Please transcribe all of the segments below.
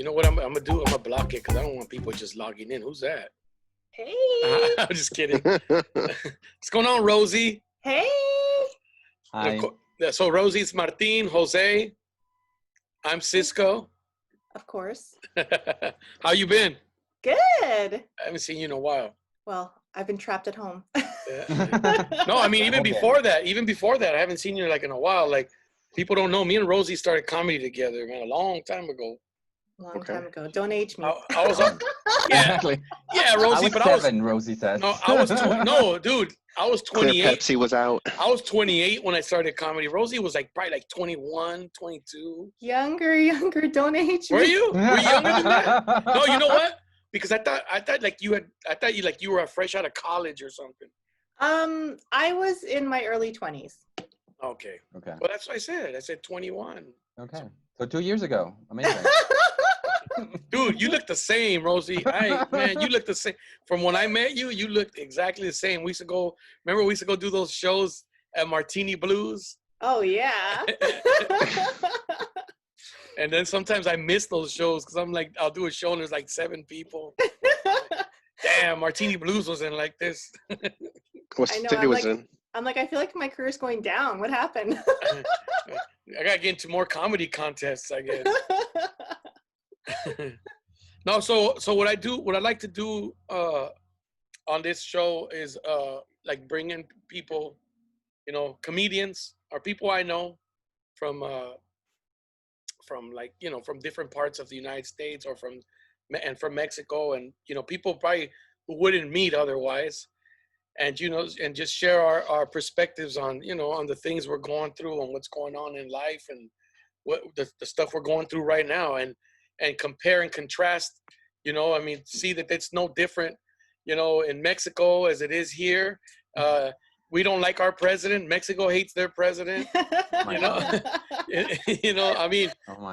know what I'm gonna do? I'm gonna block it because I don't want people just logging in. Who's that? Hey. I'm just kidding. What's going on, Rosie? Hey. Hi. So Rosie's Martin, Jose. I'm Cisco. Of course. How you been? Good. I haven't seen you in a while. Well, I've been trapped at home. No, I mean even before that, I haven't seen you like in a while. Like people don't know. Me and Rosie started comedy together, man, a long time ago. Long time ago. Don't age me. I was on. Yeah, Exactly. yeah, Rosie. I was 7, Rosie says. No, I was no, dude. I was 28. Clear Pepsi was out. I was 28 when I started comedy. Rosie was like probably like 21, 22. Younger. Don't age me. Were you? Were you younger than that? No, you know what? Because I thought you were fresh out of college or something. I was in my early 20s. Okay. Okay. Well, that's what I said. I said 21. Okay. So 2 years ago. Amazing. Dude, you look the same, Rosie. Man, you look the same. From when I met you, you looked exactly the same. We used to go do those shows at Martini Blues. Oh, yeah. And then sometimes I miss those shows because I'm like, I'll do a show and there's like 7 people. Damn, Martini Blues wasn't like this. What I know, city was in? I'm like, I feel like my career's going down. What happened? I gotta get into more comedy contests, I guess. No, so what I like to do on this show is like bring in people, comedians or people I know from like from different parts of the United States or from Mexico, and people probably who wouldn't meet otherwise, and and just share our perspectives on on the things we're going through and what's going on in life and what the stuff we're going through right now, and compare and contrast, see that it's no different, in Mexico as it is here. We don't like our president. Mexico hates their president.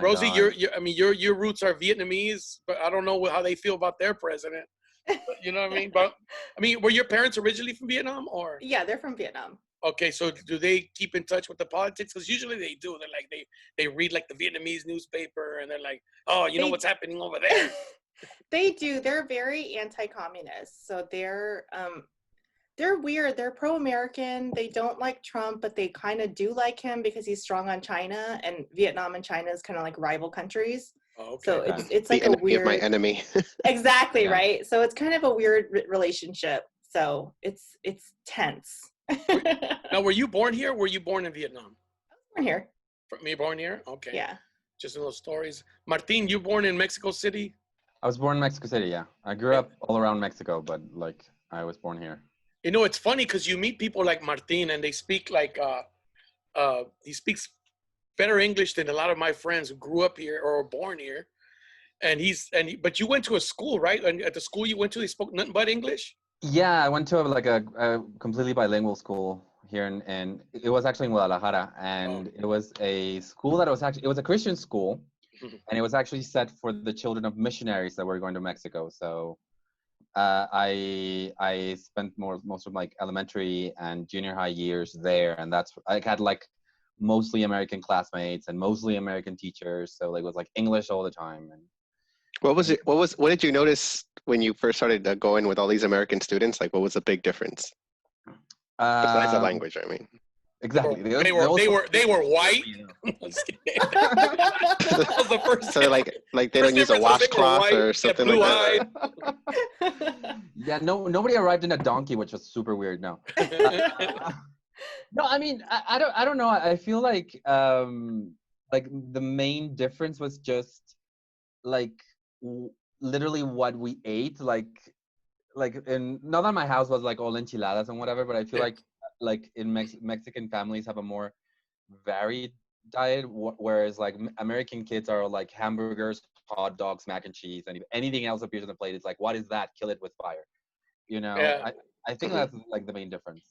Rosie, your roots are Vietnamese, but I don't know how they feel about their president. You know what I mean? But were your parents originally from Vietnam, or? Yeah, they're from Vietnam. Okay, so do they keep in touch with the politics? Because usually they do. They're like they read like the Vietnamese newspaper, and they're like, oh, you know what's happening over there. They do. They're very anti-communist, so they're weird. They're pro-American. They don't like Trump, but they kind of do like him because he's strong on China, and Vietnam and China is kind of like rival countries. Oh, okay. So it's like the a weird. Of my enemy. Exactly, yeah. Right. So it's kind of a weird relationship. So it's tense. Now, were you born here? Or were you born in Vietnam? I was born here. Me born here? Okay. Yeah. Just in those stories. Martin, you born in Mexico City? I was born in Mexico City, yeah. I grew up all around Mexico, but like I was born here. It's funny because you meet people like Martin and they speak like he speaks better English than a lot of my friends who grew up here or were born here. But you went to a school, right? And at the school you went to, they spoke nothing but English? Yeah, I went to a completely bilingual school here and it was actually in Guadalajara, and it was a school that it was a Christian school, and it was actually set for the children of missionaries that were going to Mexico. So I spent most of my elementary and junior high years there, and I had like mostly American classmates and mostly American teachers, so like it was like English all the time. And what did you notice when you first started going with all these American students? Like, what was the big difference? Besides the language, I mean. Exactly. They were white. That was the first. So like they don't use a washcloth or something like that. Yeah, nobody arrived in a donkey, which was super weird. No. No, I mean, I don't know. I feel like the main difference was just like literally what we ate. Like not that my house was like all enchiladas and whatever, but I feel like in Mexican families have a more varied diet, whereas like American kids are like hamburgers, hot dogs, mac and cheese, and if anything else appears on the plate, it's like, what is that? Kill it with fire. Yeah. I think that's like the main difference.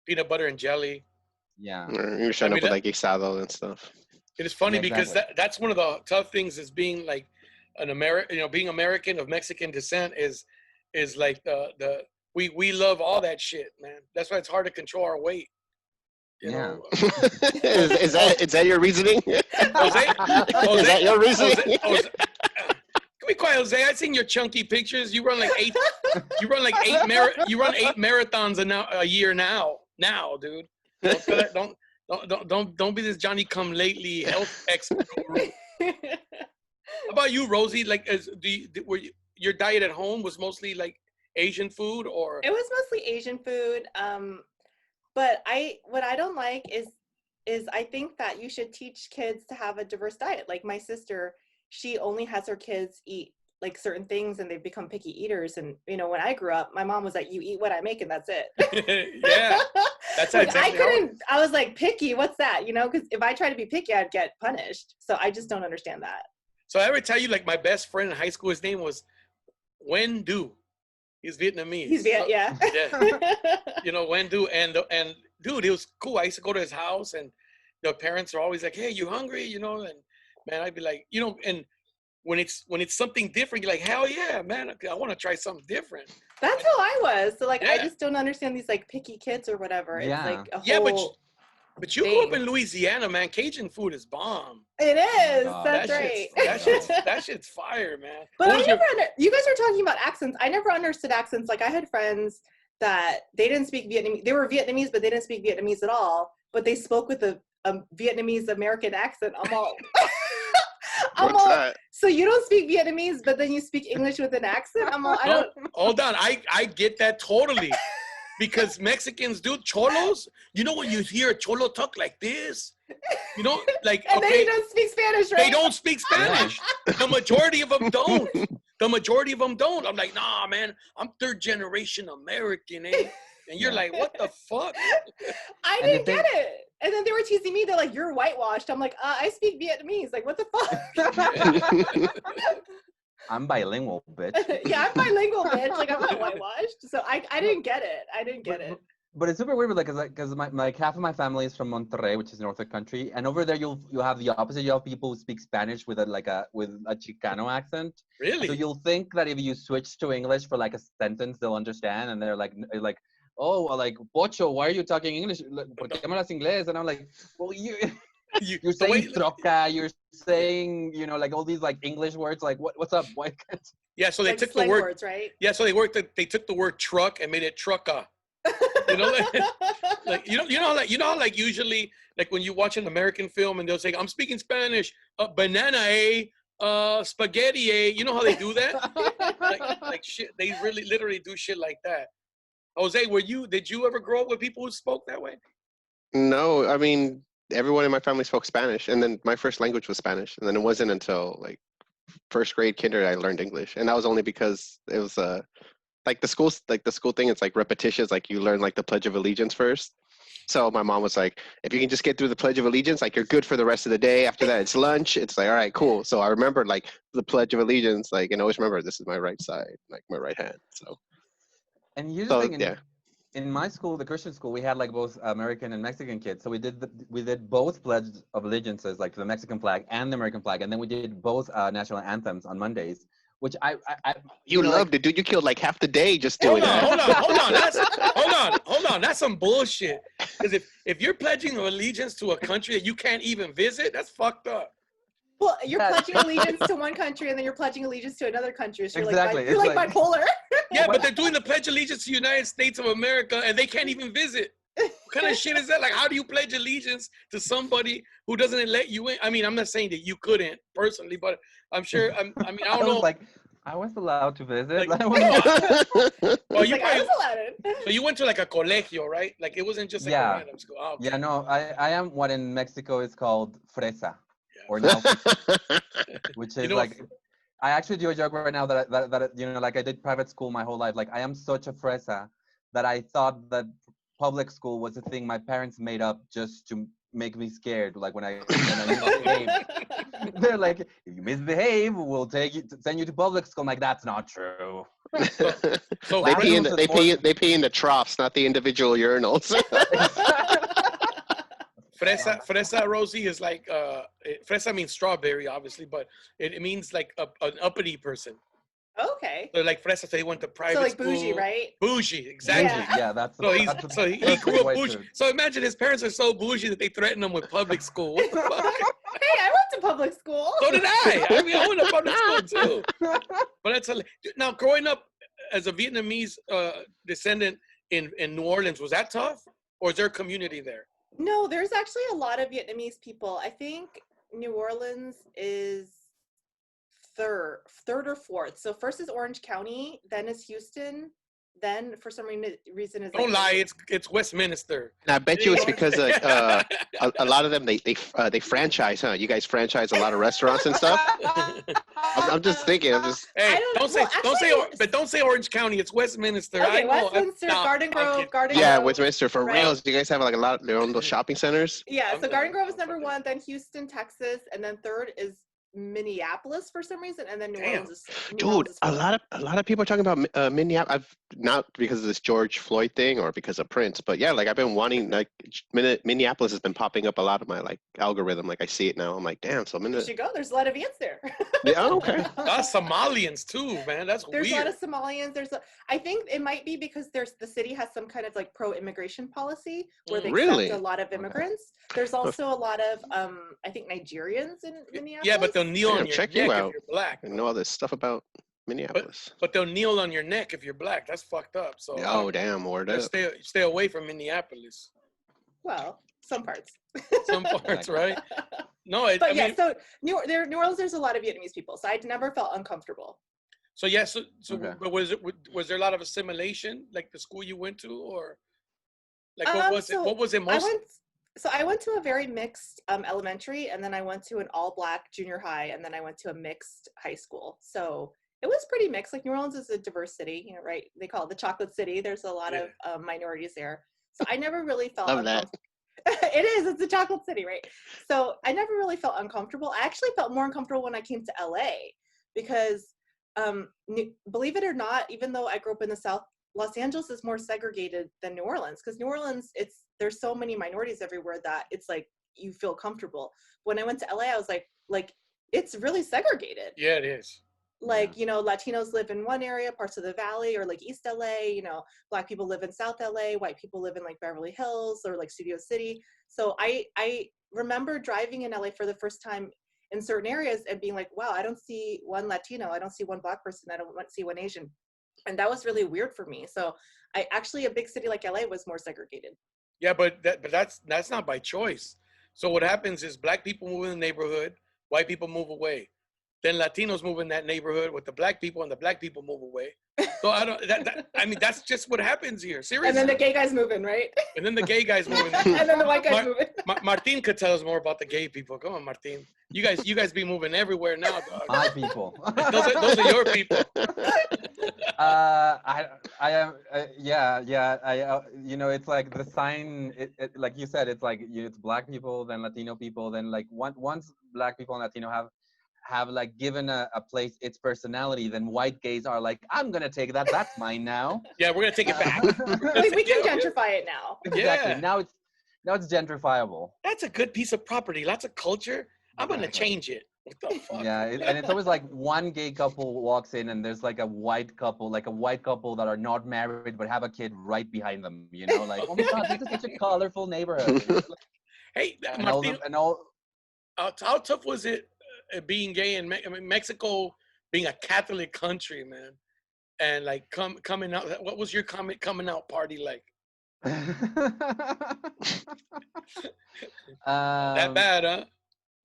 Peanut butter and jelly. Yeah. You're showing up with like guisado and stuff. It is funny because exactly. that's one of the tough things is being like an American, being American of Mexican descent is like we love all that shit, man. That's why it's hard to control our weight. You know? Is that your reasoning? Jose, is that your reasoning? be quiet, Jose. I seen your chunky pictures. You run like eight. You run like you run 8 marathons a year now. Now, dude. Don't be this Johnny come lately health expert. How about you, Rosie? Like, your diet at home was mostly like Asian food, or? It was mostly Asian food. But what I don't like is I think that you should teach kids to have a diverse diet. Like my sister, she only has her kids eat like certain things and they've become picky eaters. And, you know, when I grew up, my mom was like, you eat what I make and that's it. Yeah, that's like, exactly I was like, picky, what's that? You know, because if I try to be picky, I'd get punished. So I just don't understand that. So I ever tell you, like, my best friend in high school, his name was Nguyen Du. He's Vietnamese. Yeah. You know, Nguyen Du. And dude, it was cool. I used to go to his house and the parents are always like, hey, you hungry? You know, and man, I'd be like, you know, and when it's something different, you're like, hell yeah, man, I want to try something different. That's how I was. So like, Yeah. I just don't understand these like picky kids or whatever. Yeah. It's like a whole but you grew up in Louisiana, man. Cajun food is bomb. It is. God. That's right. That shit's fire, man. But you guys are talking about accents. I never understood accents. Like I had friends that they didn't speak Vietnamese. They were Vietnamese, but they didn't speak Vietnamese at all. But they spoke with a Vietnamese American accent. I'm all What's that? So you don't speak Vietnamese, but then you speak English with an accent? I'm all, I don't. Hold on. I get that totally. Because Mexicans do cholos. You know when you hear a cholo talk like this? You know, like, and then he don't speak Spanish, right? They don't speak Spanish. The majority of them don't. I'm like, nah, man, I'm 3rd generation American, eh? And you're like, what the fuck? I didn't get it. And then they were teasing me. They're like, you're whitewashed. I'm like, I speak Vietnamese. Like, what the fuck? I'm bilingual, bitch. Yeah, I'm bilingual, bitch. Like, I'm not whitewashed. So I didn't get it. But it's super weird, because like half of my family is from Monterrey, which is north of the country, and over there you'll have the opposite. You have people who speak Spanish with a Chicano accent. Really? So you'll think that if you switch to English for like a sentence, they'll understand, and they're like, oh, well, like, Pocho, why are you talking English? ¿Por qué me hablas inglés? And I'm like, well, you're saying troca, you're saying, you know, like all these like English words, like what's up? Why can't? Yeah, so they like took the word words, right? Yeah, so they took the word truck and made it trucka. You know, like you know, like usually, like when you watch an American film and they'll say, "I'm speaking Spanish," banana, spaghetti, you know how they do that? like shit, they really literally do shit like that. Jose, did you ever grow up with people who spoke that way? No, I mean, everyone in my family spoke Spanish, and then my first language was Spanish, and then it wasn't until like 1st grade kinder I learned English, and that was only because it was like the school thing. It's like repetitious. Like you learn like the Pledge of Allegiance first. So my mom was like, if you can just get through the Pledge of Allegiance, like you're good for the rest of the day. After that, it's lunch. It's like, all right, cool. So I remember like the Pledge of Allegiance, like, and always remember this is my right side, like my right hand. So. And here's the thing, in my school, the Christian school, we had like both American and Mexican kids. So we did both Pledge of Allegiances, like the Mexican flag and the American flag, and then we did both national anthems on Mondays. Which you loved it, dude. You killed like half the day just doing that. Hold on. That's some bullshit. Because if you're pledging allegiance to a country that you can't even visit, that's fucked up. Well, you're pledging allegiance to one country and then you're pledging allegiance to another country. So exactly. You're like bipolar. Yeah, but they're doing the Pledge of Allegiance to the United States of America and they can't even visit. What kind of shit is that? Like, how do you pledge allegiance to somebody who doesn't let you in? I mean, I'm not saying that you couldn't personally, but I'm sure. I don't know. Like, I was allowed to visit. Like, well, you I was allowed. So you went to like a colegio, right? Like it wasn't just like a random school. Oh, okay. Yeah, no, I am what in Mexico is called fresa, or now, which is like. I actually do a joke right now that you know, like I did private school my whole life. Like I am such a fresa that I thought that public school was a thing my parents made up just to make me scared. Like when I misbehave, they're like, if you misbehave, we'll send you to public school. I'm like, that's not true. So they pee in the troughs, not the individual urinals. Fresa, Rosie, is like fresa means strawberry, obviously, but it means like an uppity person. Okay. So like fresa, so he went to private school. So like bougie, right? Bougie, exactly. Yeah, that's. So he grew up bougie. So imagine his parents are so bougie that they threaten him with public school. What the fuck? Hey, I went to public school. So did I. I mean, I went to public school too. that's now growing up as a Vietnamese descendant in New Orleans. Was that tough, or is there a community there? No, there's actually a lot of Vietnamese people. I think New Orleans is third or fourth. So first is Orange County, then is Houston, then for some reason is Don't lie, it's Westminster. And I bet you it's because a lot of them they franchise, huh? You guys franchise a lot of restaurants and stuff. I'm just thinking. Hey, don't don't say Orange County. It's Westminster. Okay, I know. Westminster, Garden Grove, Yeah, Grove. Westminster for right? reals. Do you guys have like a lot of their own little shopping centers? Yeah, so Garden Grove is number one, then Houston, Texas, and then third is Minneapolis for some reason, and then New Orleans is Dude, is a fourth. lot of people are talking about Minneapolis. I've not because of this George Floyd thing or because of Prince, but yeah, like I've been wanting like Minneapolis has been popping up a lot of my like algorithm. Like I see it now. I'm like, damn. So You should go. There's a lot of ants there. Yeah, oh, okay. That's Somalians too, man. That's There's weird. a lot of Somalians. I think it might be because the city has some kind of like pro-immigration policy where they Really? accept a lot of immigrants. There's also a lot of I think Nigerians in Minneapolis. Yeah, but they'll kneel on Damn, your check neck you if out. you're black. I know all this stuff about Minneapolis. But they'll kneel on your neck if you're black. That's fucked up. So Oh damn, word up. stay away from Minneapolis. Well, some parts. Some parts, right? No, But I yeah, mean, so New Orleans, there's a lot of Vietnamese people, so I never felt uncomfortable. so Okay. but was there a lot of assimilation, like the school you went to, or like what was it? So What was it most? I went to a very mixed elementary, and then I went to an all-black junior high, and then I went to a mixed high school. So it was pretty mixed. Like New Orleans is a diverse city, you know, right? They call it the Chocolate City. There's a lot of minorities there. So I never really felt Love that. uncomfortable. It's a chocolate city, right? So I never really felt uncomfortable. I actually felt more uncomfortable when I came to LA because, believe it or not, even though I grew up in the South, Los Angeles is more segregated than New Orleans because New Orleans, there's so many minorities everywhere that it's like you feel comfortable. When I went to LA, I was like it's really segregated. Yeah, it is. Like, you know, Latinos live in one area, parts of the valley, or like East LA, you know, Black people live in South LA, white people live in like Beverly Hills or like Studio City. So I remember driving in LA for the first time in certain areas and being like, wow, I don't see one Latino, I don't see one Black person, I don't see one Asian. And that was really weird for me. So a big city like LA was more segregated. Yeah, but that's not by choice. So what happens is Black people move in the neighborhood, white people move away. Then Latinos move in that neighborhood with the Black people, and the Black people move away. So I mean, that's just what happens here. Seriously. And then the gay guys move in, right? And then the gay guys move in. And then the white guys move in. Martin could tell us more about the gay people. Come on, Martin. You guys be moving everywhere now, dog. My people. Those are your people. I am, yeah. You know, it's like the sign. Like you said, it's like it's Black people, then Latino people, then like once Black people and Latino have like given a place its personality, then white gays are like, I'm gonna take that. That's mine now. Yeah, we're gonna take it back. We can gentrify it now. Exactly. Yeah. Now it's gentrifiable. That's a good piece of property. Lots of culture. I'm gonna Exactly. change it. What the fuck? Yeah, and it's always like one gay couple walks in and there's like a white couple that are not married but have a kid right behind them. You know, like, oh my God, this is such a colorful neighborhood. Hey, And all Martin, how tough was it being gay in Mexico, being a Catholic country, man, and like coming out? What was your coming out party like? That bad, huh?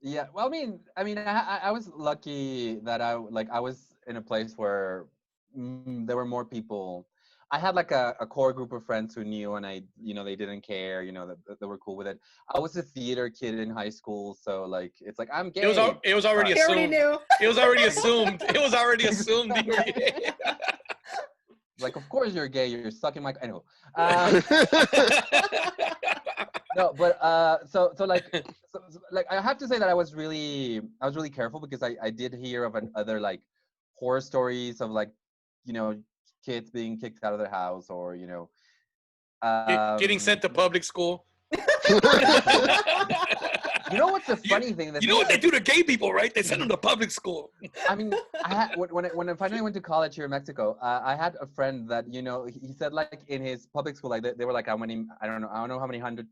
Yeah, well, I mean, I was lucky that I was in a place where there were more people. I had like a core group of friends who knew, and they didn't care, that they were cool with it. I was a theater kid in high school, so like it's like I'm gay. It was already They already assumed. knew. It was already assumed. It was already assumed. You were gay. Like, of course you're gay. You're sucking my. I know. No, but so I have to say that I was really careful because I did hear of other like horror stories of like, kids being kicked out of their house or Getting sent to public school. You know what's the funny thing? You know what they do to gay people, right? They send them to public school. I mean, when I finally went to college here in Mexico, I had a friend that he said like in his public school, like they were like how many, I don't know how many hundred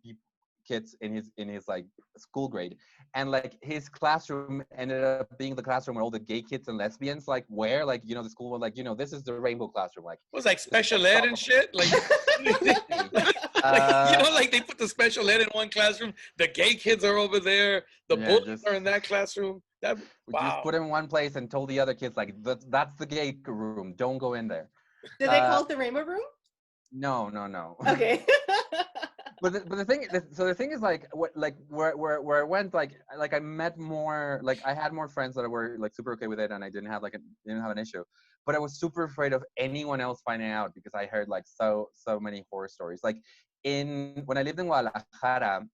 kids in his like school grade, and like his classroom ended up being the classroom where all the gay kids and lesbians like were like, you know, the school was like, you know, this is the rainbow classroom, like It was like this is special the ed top and of- shit. Like, you know, like they put the special ed in one classroom. The gay kids are over there. The Yeah, bullies just- are in that classroom. That we just wow. put him in one place and told the other kids like that's the gay room, don't go in there. Did they call it the Rainbow Room? No. Okay. But the thing is like what like where I went like I met more, like I had more friends that were like super okay with it, and I didn't have an issue, but I was super afraid of anyone else finding out because I heard like so many horror stories. Like when I lived in Guadalajara,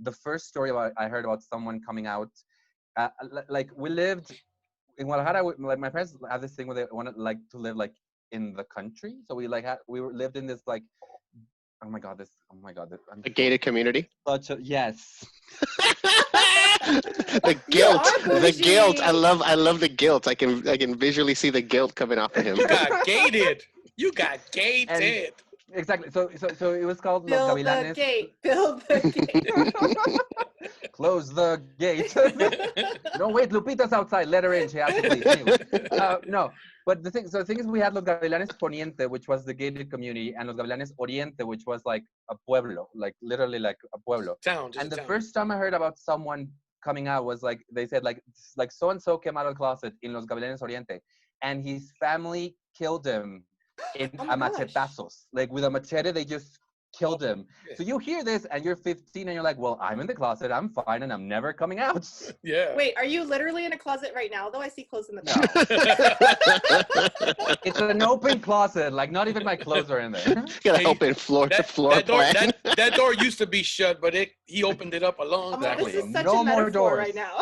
the first story I heard about someone coming out, like we lived in Guadalajara, like my parents have this thing where they wanted like to live like in the country, so lived in this like, oh my god, I'm A gated community. such a yes. The You guilt, are the guilt. bougie. I love the guilt. I can visually see the guilt coming off of him. You got gated. You got And gated. exactly. So it was called Los Build the Gavilanes. gate. Build the gate. Close the gate. No, wait, Lupita's outside. Let her in. She has to please. Anyway, no, but the thing is, we had Los Gavilanes Poniente, which was the gated community, and Los Gavilanes Oriente, which was like a pueblo, like literally like a pueblo. Town, just And a the town. first time I heard about someone coming out was like, they said like so and so came out of the closet in Los Gavilanes Oriente, and his family killed him in Oh my gosh. machetazos. Like with a machete, they just killed him. Yeah. So you hear this and you're 15 and you're like, well, I'm in the closet, I'm fine, and I'm never coming out. Yeah. Wait, are you literally in a closet right now? Though I see clothes in the No. back. It's an open closet, like not even my clothes are in there. Gotta Hey, open floor to floor that door, plan. that door used to be shut, but he opened it up a long time This Exactly. is such No a more metaphor doors. right now.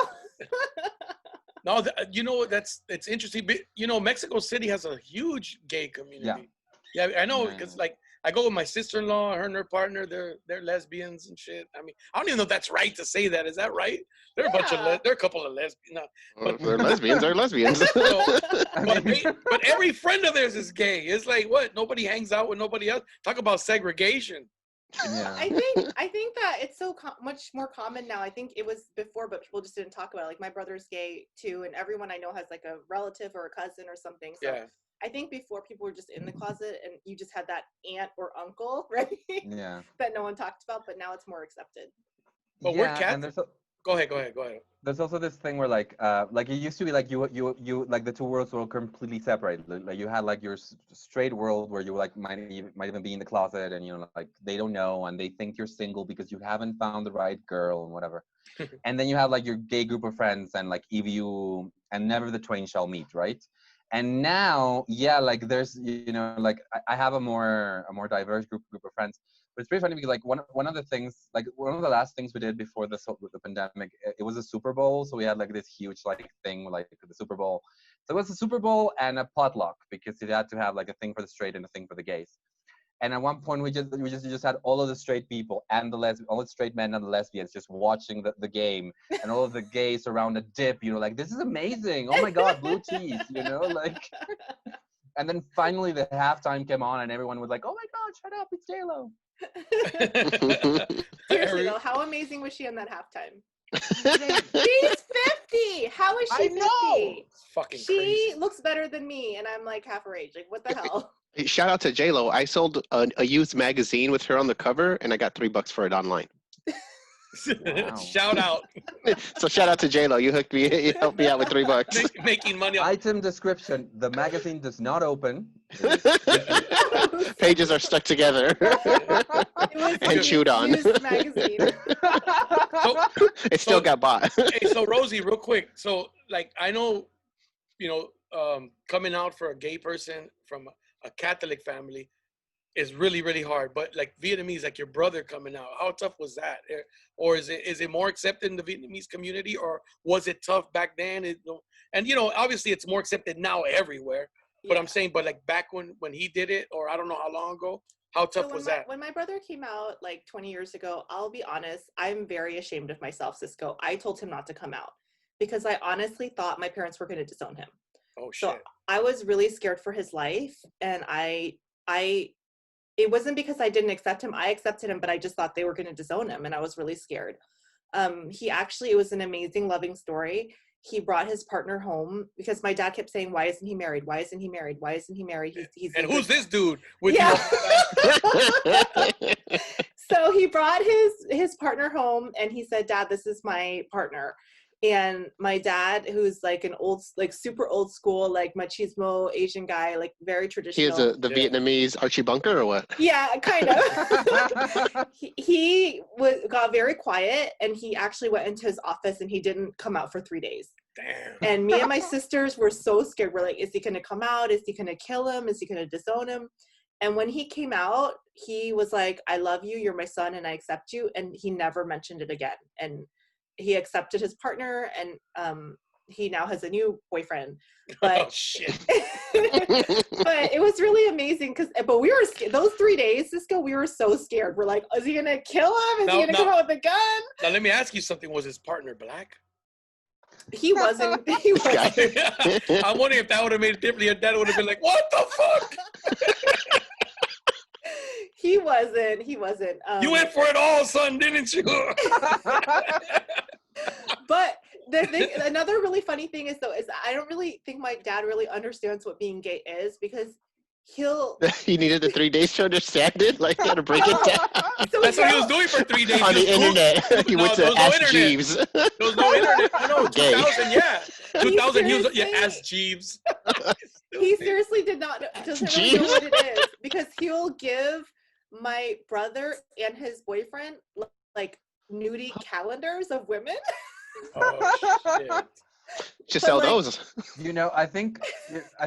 No, you know it's interesting. You know, Mexico City has a huge gay community. Yeah, I know because like I go with my sister-in-law, her and her partner. They're lesbians and shit. I mean, I don't even know if that's right to say that. Is that right? They're a bunch of Yeah. they're a couple of lesbians. No, Well, they're lesbians. They're lesbians. but every friend of theirs is gay. It's like what? Nobody hangs out with nobody else. Talk about segregation. Yeah. I think that it's so much more common now. I think it was before, but people just didn't talk about it. Like my brother's gay too, and everyone I know has like a relative or a cousin or something. So Yeah. I think before people were just in the closet, and you just had that aunt or uncle, right? Yeah. That no one talked about, but now it's more accepted. But we're Yeah, and Catholic. Go ahead. there's also this thing where like it used to be like you like the two worlds were completely separated. Like you had like your straight world where you like might even be in the closet, and you know like they don't know and they think you're single because you haven't found the right girl and whatever. And then you have like your gay group of friends, and like if you and never the twain shall meet, right? And now, yeah, like there's you know like I have a more diverse group of friends. But it's pretty funny because like one of the things, like one of the last things we did before the pandemic, it was a Super Bowl. So we had like this huge like thing like the Super Bowl. So it was a Super Bowl and a potluck because you had to have like a thing for the straight and a thing for the gays. And at one point we just had all of the straight people and all the straight men and the lesbians just watching the game, and all of the gays around a dip, you know, like this is amazing. Oh my God, blue cheese, you know, like. And then finally the halftime came on and everyone was like, oh my God, shut up, it's J-Lo. Seriously though, how amazing was she in that halftime? Amazing. She's 50. How is she I 50? know. It's fucking She crazy. looks better than me, and I'm like half her age. Like, what the hell? Shout out to J-Lo. I sold a used magazine with her on the cover, and I got $3 for it online. Wow. Shout out. So shout out to J-Lo. You hooked me. You helped me out with $3. Making money off. Item description: the magazine does not open. Pages are stuck together It was and a chewed on. used magazine. It still got bought. Hey, so Rosie, real quick. So like I know, you know, coming out for a gay person from a Catholic family is really, really hard. But like Vietnamese, like your brother coming out, how tough was that? Or is it more accepted in the Vietnamese community, or was it tough back then? And you know, obviously it's more accepted now everywhere. But I'm saying, but like back when he did it, or I don't know how long ago, how tough was that? When my brother came out like 20 years ago, I'll be honest, I'm very ashamed of myself, Cisco. I told him not to come out because I honestly thought my parents were going to disown him. Oh shit. So I was really scared for his life, and I it wasn't because I didn't accept him. I accepted him, but I just thought they were going to disown him, and I was really scared. It was an amazing, loving story. He brought his partner home because my dad kept saying, "Why isn't he married? Why isn't he married? Why isn't he married?" He's and who's this dude with yeah. you? So he brought his partner home, and he said, "Dad, this is my partner." And my dad, who's like an old, like super old school, like machismo Asian guy, like very traditional. He is the Vietnamese Archie Bunker or what? Yeah, kind of. he got very quiet, and he actually went into his office, and he didn't come out for 3 days. Damn. And me and my sisters were so scared. We're like, is he going to come out? Is he going to kill him? Is he going to disown him? And when he came out, he was like, "I love you. You're my son, and I accept you." And he never mentioned it again. And he accepted his partner, and he now has a new boyfriend. But oh shit! but it was really amazing but we were scared. Those 3 days, Cisco, we were so scared. We're like, is he gonna kill him? Is he gonna come out with a gun? Now let me ask you something. Was his partner black? He wasn't. He wasn't. I'm wondering if that would have made it different. Your dad would have been like, "What the fuck?" He wasn't. You went for it all, son, didn't you? But another really funny thing is I don't really think my dad really understands what being gay is, because he needed the 3 days to understand it. Like, he had to break it down. So that's what he was doing for 3 days on the internet. He went to Ask Jeeves. There was no internet. No, Gay. 2000, yeah. 2000, he was Ask Jeeves. He seriously doesn't really know what it is, because he'll give my brother and his boyfriend like nudie calendars of women. Oh shit! Just sell those. You know, I think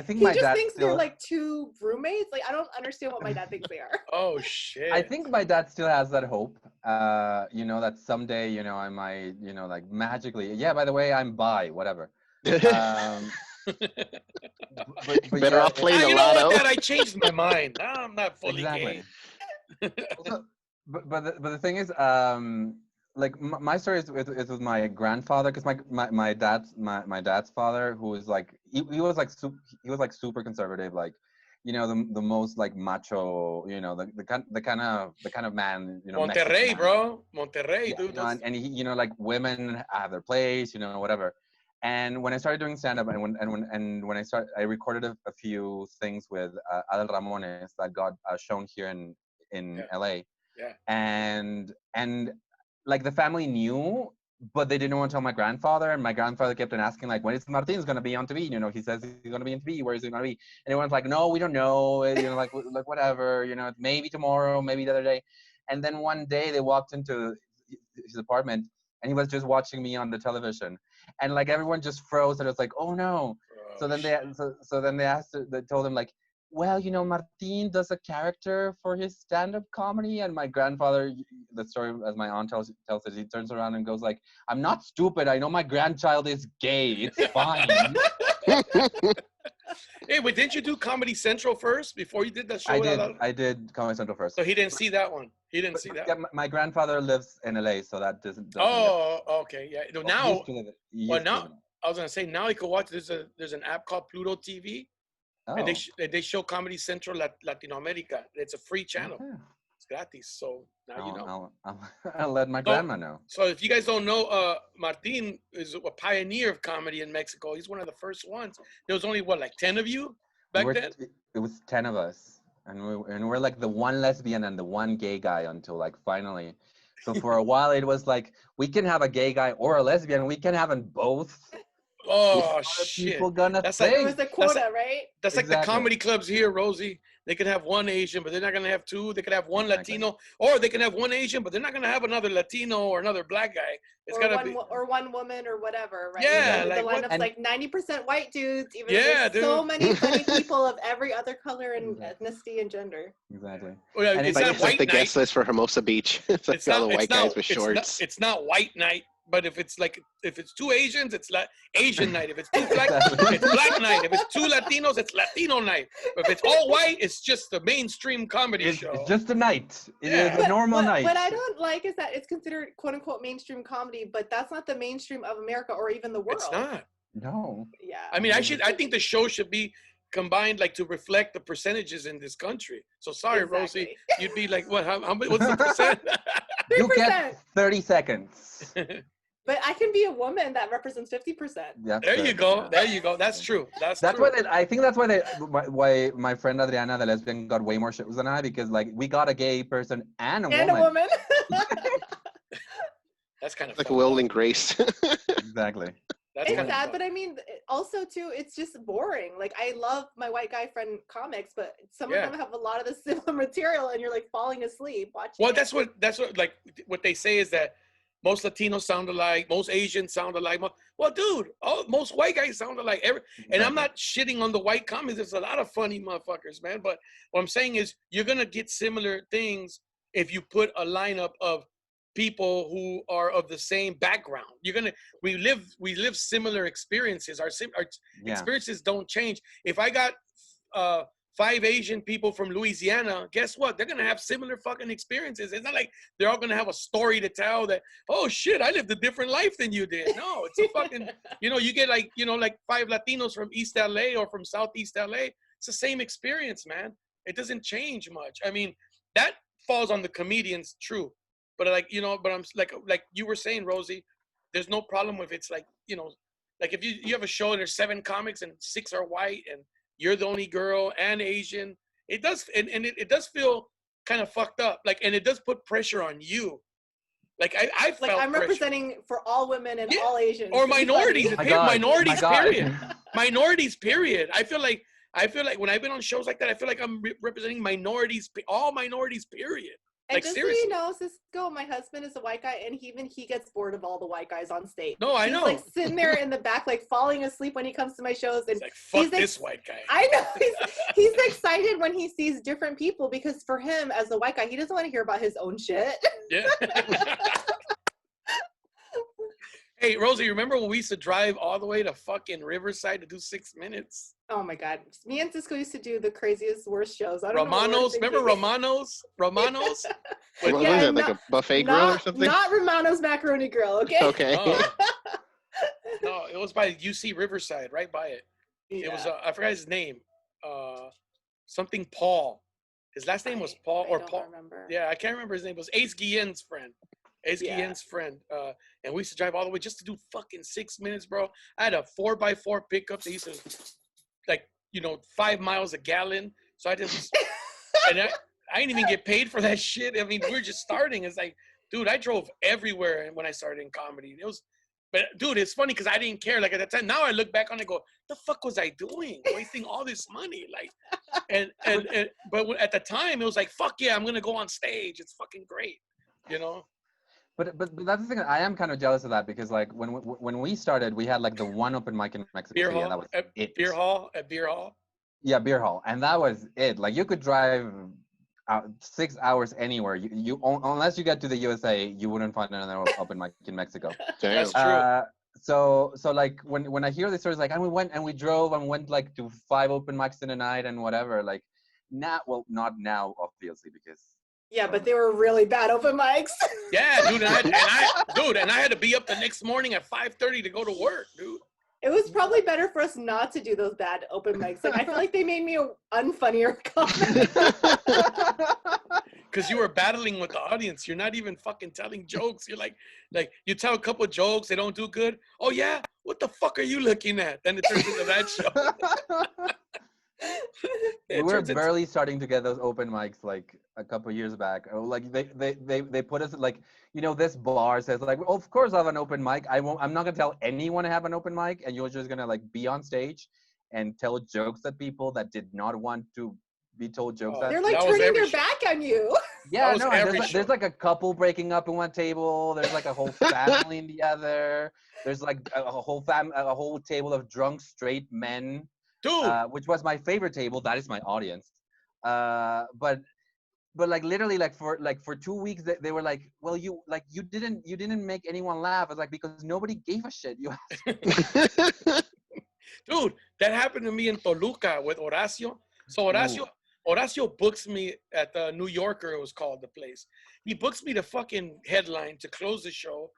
He my just dad thinks still, they're like two roommates. Like, I don't understand what my dad thinks they are. Oh shit! I think my dad still has that hope. You know, that someday, you know, I might, you know, like magically. Yeah. By the way, I'm bi. Whatever. But Better off playing the you know lotto. what, Dad? I changed my mind. I'm not fully Exactly. gay. Also, but the thing is, like my story is with my grandfather, because my dad's father, who was like he was like super conservative, like, you know, the most like macho, you know, the kind of man, you know, Monterrey, man. bro. Monterrey, Yeah, dude. you know, and he, you know, like, women have their place, you know, whatever. And when I started doing stand-up, and when I recorded a few things with Adel Ramones that got shown here in LA. Yeah. And like, the family knew, but they didn't want to tell my grandfather, and my grandfather kept on asking, like, when is Martin's going to be on TV? You know, he says he's going to be on TV. Where is he going to be? And everyone's like, no, we don't know. You know, like whatever, you know, maybe tomorrow, maybe the other day. And then one day they walked into his apartment, and he was just watching me on the television, and like everyone just froze, and it was like, oh no. So then they told him, like, well, you know, Martin does a character for his stand-up comedy. And my grandfather, the story, as my aunt tells it, he turns around and goes like, I'm not stupid. I know my grandchild is gay. It's fine. Hey, but didn't you do Comedy Central first before you did that show? I did Comedy Central first. So he didn't see that one. He didn't see that. Yeah, my grandfather lives in LA, so that doesn't oh, okay. Yeah. No, now, now, I was going to say, now you can watch, there's an app called Pluto TV. oh. And they show Comedy Central Latino America. It's a free channel. Okay. It's gratis. So now you know. I'll let my grandma know. So if you guys don't know, Martin is a pioneer of comedy in Mexico. He's one of the first ones. There was only, what, like 10 of you back then? It was 10 of us. And we're like the one lesbian and the one gay guy until, like, finally. So for a while it was like, we can have a gay guy or a lesbian. We can have them both. Oh, shit. People gonna That's think. It was a quota, right? That's like the comedy clubs here, Rosie. They could have one Asian, but they're not going to have two. They could have one Latino, or they can have one Asian, but they're not going to have another Latino or another black guy. It's got to be. Or one woman or whatever, right? Yeah. The Like, lineup's like 90% white dudes, even Yeah, though there's so dude. many funny people of every other color and ethnicity and gender. Exactly. Oh, yeah, And it's Like, not it's like white the night. guest list for Hermosa Beach. It's like all the white guys with shorts. It's not white night, but if it's two Asians, it's like Asian night. If it's two black, it's black night. If it's two Latinos, it's Latino night. But if it's all white, it's just a mainstream comedy show. It's just a night. It Yeah. is a normal night. What I don't like is that it's considered quote unquote mainstream comedy, but that's not the mainstream of America or even the world. It's not. No. Yeah. I mean, I think the show should be combined like to reflect the percentages in this country. So sorry, Rosie, Exactly. you'd be like, what? What's the percent? You 3%. get 30 seconds. But I can be a woman that represents 50%. There you go. There you go. That's true. That's That's true. why I think that's why my friend Adriana, the lesbian, got way more shows than I, because like we got a gay person and a woman. That's kind of like a Will and Grace. Exactly. That's It's kind sad, of but I mean, also too, it's just boring. Like I love my white guy friend comics, but some of them have a lot of the similar material, and you're like falling asleep watching. Well, it. that's what like what they say is that most Latinos sound alike, most Asians sound alike. Well, dude, most white guys sound alike. And I'm not shitting on the white comics. There's a lot of funny motherfuckers, man. But what I'm saying is you're gonna get similar things if you put a lineup of people who are of the same background. We live similar experiences. Our experiences don't change. If I got 5 Asian people from Louisiana, guess what? They're gonna have similar fucking experiences. It's not like they're all gonna have a story to tell that, oh shit, I lived a different life than you did. No, it's a fucking, you get like 5 Latinos from East LA or from Southeast LA. It's the same experience, man. It doesn't change much. I mean, that falls on the comedians, true. But but I'm like you were saying, Rosie, there's no problem if it's like, like if you have a show and there's 7 comics and 6 are white and you're the only girl and Asian. It does, and it does feel kind of fucked up. Like, and it does put pressure on you. Like I felt like I'm pressure. representing for all women and all Asians or minorities. Minorities, period. Minorities, period. I feel like when I've been on shows like that, I feel like I'm representing minorities, all minorities, period. And Like, just seriously. so you know, Cisco, my husband is a white guy, and even he gets bored of all the white guys on stage. No, I know. He's like sitting there in the back, like falling asleep when he comes to my shows. And He's like, fuck this white guy. I know. He's excited when he sees different people, because for him, as a white guy, he doesn't want to hear about his own shit. Yeah. Hey, Rosie, remember when we used to drive all the way to fucking Riverside to do 6 minutes? Oh my God. Me and Cisco used to do the craziest, worst shows. I don't Romanos, know remember Romanos? Romanos? What Yeah, was it, like a buffet grill or something? Not Romano's Macaroni Grill, okay? Okay. Oh. No, it was by UC Riverside, right by it. Yeah. It was, I forgot his name. Something Paul. His last name was Paul or I don't Paul. remember. Yeah, I can't remember his name. It was Ace Guillen's friend. Ace Guillen's friend. And we used to drive all the way just to do fucking 6 minutes, bro. I had a 4x4 pickup. They used to, 5 miles a gallon. So I just, and I didn't even get paid for that shit. I mean, we're just starting. It's like, dude, I drove everywhere when I started in comedy. But dude, it's funny because I didn't care. Like at the time, now I look back on it and go, the fuck was I doing? Wasting all this money. Like, but at the time it was like, fuck yeah, I'm going to go on stage. It's fucking great. But that's the thing. I am kind of jealous of that, because like when we started, we had like the one open mic in Mexico City, and that was it. Beer hall. Yeah, beer hall, and that was it. Like you could drive 6 hours anywhere. You unless you get to the USA, you wouldn't find another open mic in Mexico. That's true. So like when I hear these stories, like, and we drove and went like to 5 open mics in a night and whatever. Like not now, obviously, because. Yeah, but they were really bad open mics. Yeah, dude, and I had to be up the next morning at 5:30 to go to work, dude. It was probably better for us not to do those bad open mics. Like I feel like they made me an unfunnier comic. Because you were battling with the audience. You're not even fucking telling jokes. You're like you tell a couple jokes, they don't do good. Oh yeah, what the fuck are you looking at? Then it turns into that show. We were barely starting to get those open mics like a couple of years back. Like they put us like, this bar says like, well, of course I have an open mic. I'm not gonna tell anyone to have an open mic, and you're just gonna like be on stage and tell jokes at people that did not want to be told jokes at. They're like turning their back on you. Yeah, no, there's like a couple breaking up in one table. There's like a whole family in the other. There's like a whole table of drunk straight men. Dude. Which was my favorite table. That is my audience. But like literally like for 2 weeks they were like, well, you didn't make anyone laugh. It's like, because nobody gave a shit. Dude, that happened to me in Toluca with Horacio. So Horacio books me at the New Yorker, it was called, the place. He books me the fucking headline to close the show.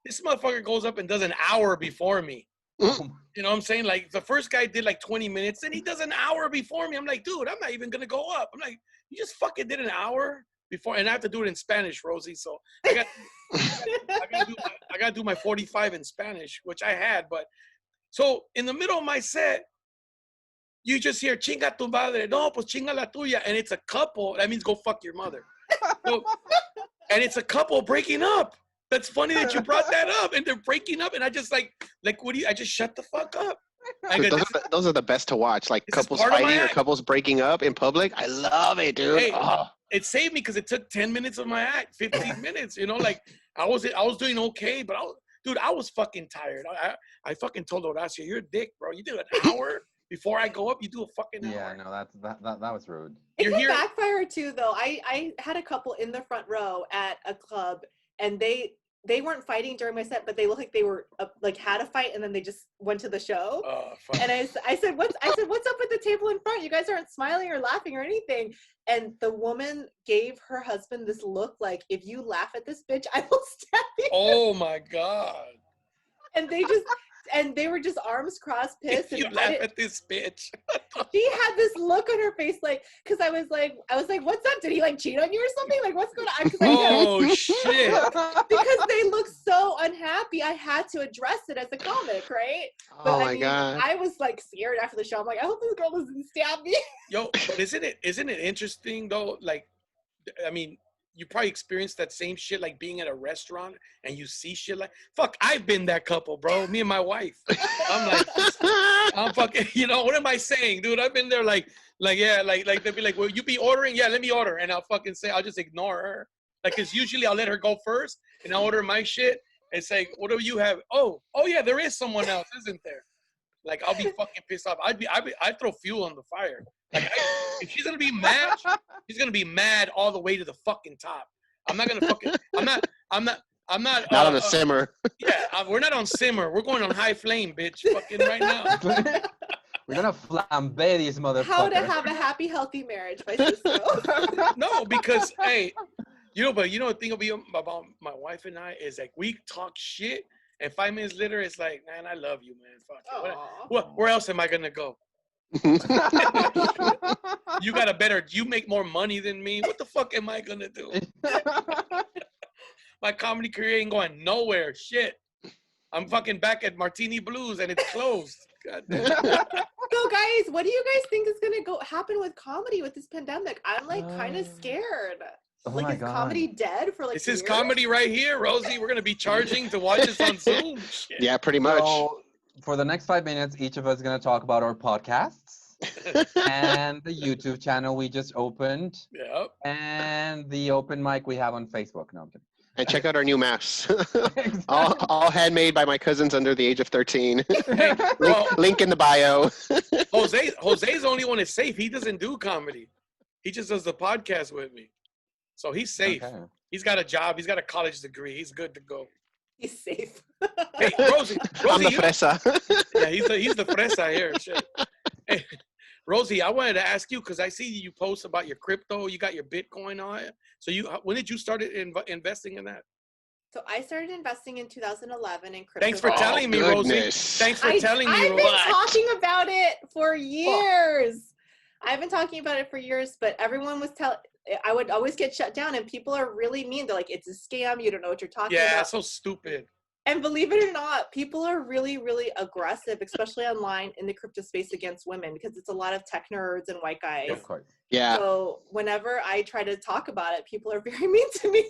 This motherfucker goes up and does an hour before me. You know what I'm saying? Like the first guy did like 20 minutes, and he does an hour before me. I'm like, dude, I'm not even gonna go up. I'm like, you just fucking did an hour before, and I have to do it in Spanish, Rosie. So I gotta do my 45 in Spanish, which I had. But so in the middle of my set, you just hear chinga tu madre, no, pues chinga la tuya, and it's a couple. That means go fuck your mother. So, and it's a couple breaking up. That's funny that you brought that up, and they're breaking up, and I just like what do you? I just shut the fuck up. I go, Those are the best to watch, like couples fighting or couples breaking up in public. I love it, dude. Hey, it saved me because it took 10 minutes of my act, 15 minutes. You know, like I was doing okay, but I was fucking tired. I fucking told Horacio, you're a dick, bro. You did an hour before I go up. You do a fucking hour. Yeah, no, that was rude. It can backfire too, though. I had a couple in the front row at a club, and they weren't fighting during my set, but they looked like they were like had a fight, and then they just went to the show. Oh, fuck. And I said, what's up with the table in front? You guys aren't smiling or laughing or anything. And the woman gave her husband this look like, if you laugh at this bitch, I will stab you. Oh my God. And they were just arms crossed, pissed. If you laugh at this bitch. She had this look on her face, like, because I was like, what's up? Did he like cheat on you or something? Like, what's going on? Oh shit! Because they look so unhappy, I had to address it as a comic, right? But oh my God! I was like scared after the show. I'm like, I hope this girl doesn't stab me. Yo, but isn't it interesting though? Like, I mean, you probably experienced that same shit, like being at a restaurant and you see shit like, fuck, I've been that couple, bro. Me and my wife. I'm like, I'm fucking, you know, what am I saying, dude? I've been there like, yeah, like they'll be like, well, you be ordering? Yeah, let me order. And I'll fucking say, I'll just ignore her. Like, cause usually I'll let her go first and I'll order my shit and say, what do you have? Oh yeah, there is someone else, isn't there? Like, I'll be fucking pissed off. I'd throw fuel on the fire. Like, if she's gonna be mad, she's gonna be mad all the way to the fucking top. I'm not gonna fucking. I'm not. Not on a simmer. Yeah, we're not on simmer. We're going on high flame, bitch. Fucking right now. We're gonna flambe these motherfuckers. How to have a happy, healthy marriage by Cisco. No, because hey, but the thing about my wife and I is like we talk shit, and 5 minutes later it's like, man, I love you, man. Fuck. Where else am I gonna go? You make more money than me. What the fuck am I gonna do? My comedy career ain't going nowhere. Shit. I'm fucking back at Martini Blues and it's closed. God damn. So guys, what do you guys think is gonna happen with comedy with this pandemic? I'm like kind of scared. Oh like, is comedy dead for like This years? is comedy right here, Rosie. We're gonna be charging to watch this on Zoom. Shit. Yeah, pretty much. So, for the next 5 minutes, each of us is going to talk about our podcasts and the YouTube channel we just opened. Yep. And the open mic we have on Facebook. No, I'm kidding. And check out our new masks. all handmade by my cousins under the age of 13. Hey, well, link in the bio. Jose's the only one that's safe. He doesn't do comedy. He just does the podcast with me. So he's safe. Okay. He's got a job. He's got a college degree. He's good to go. He's safe. Hey, Rosie, I'm the fresa. Yeah, he's the fresa here. Shit. Hey, Rosie, I wanted to ask you because I see you post about your crypto. You got your Bitcoin on it. So when did you start investing in that? So I started investing in 2011 in crypto. Thanks for telling me, Rosie. Thanks for telling me. I've been talking about it for years. I've been talking about it for years, but everyone was telling. I would always get shut down, and people are really mean. They're like, it's a scam. You don't know what you're talking about. Yeah, so stupid. And believe it or not, people are really, really aggressive, especially online in the crypto space against women, because it's a lot of tech nerds and white guys. Of course. Yeah. So whenever I try to talk about it, people are very mean to me.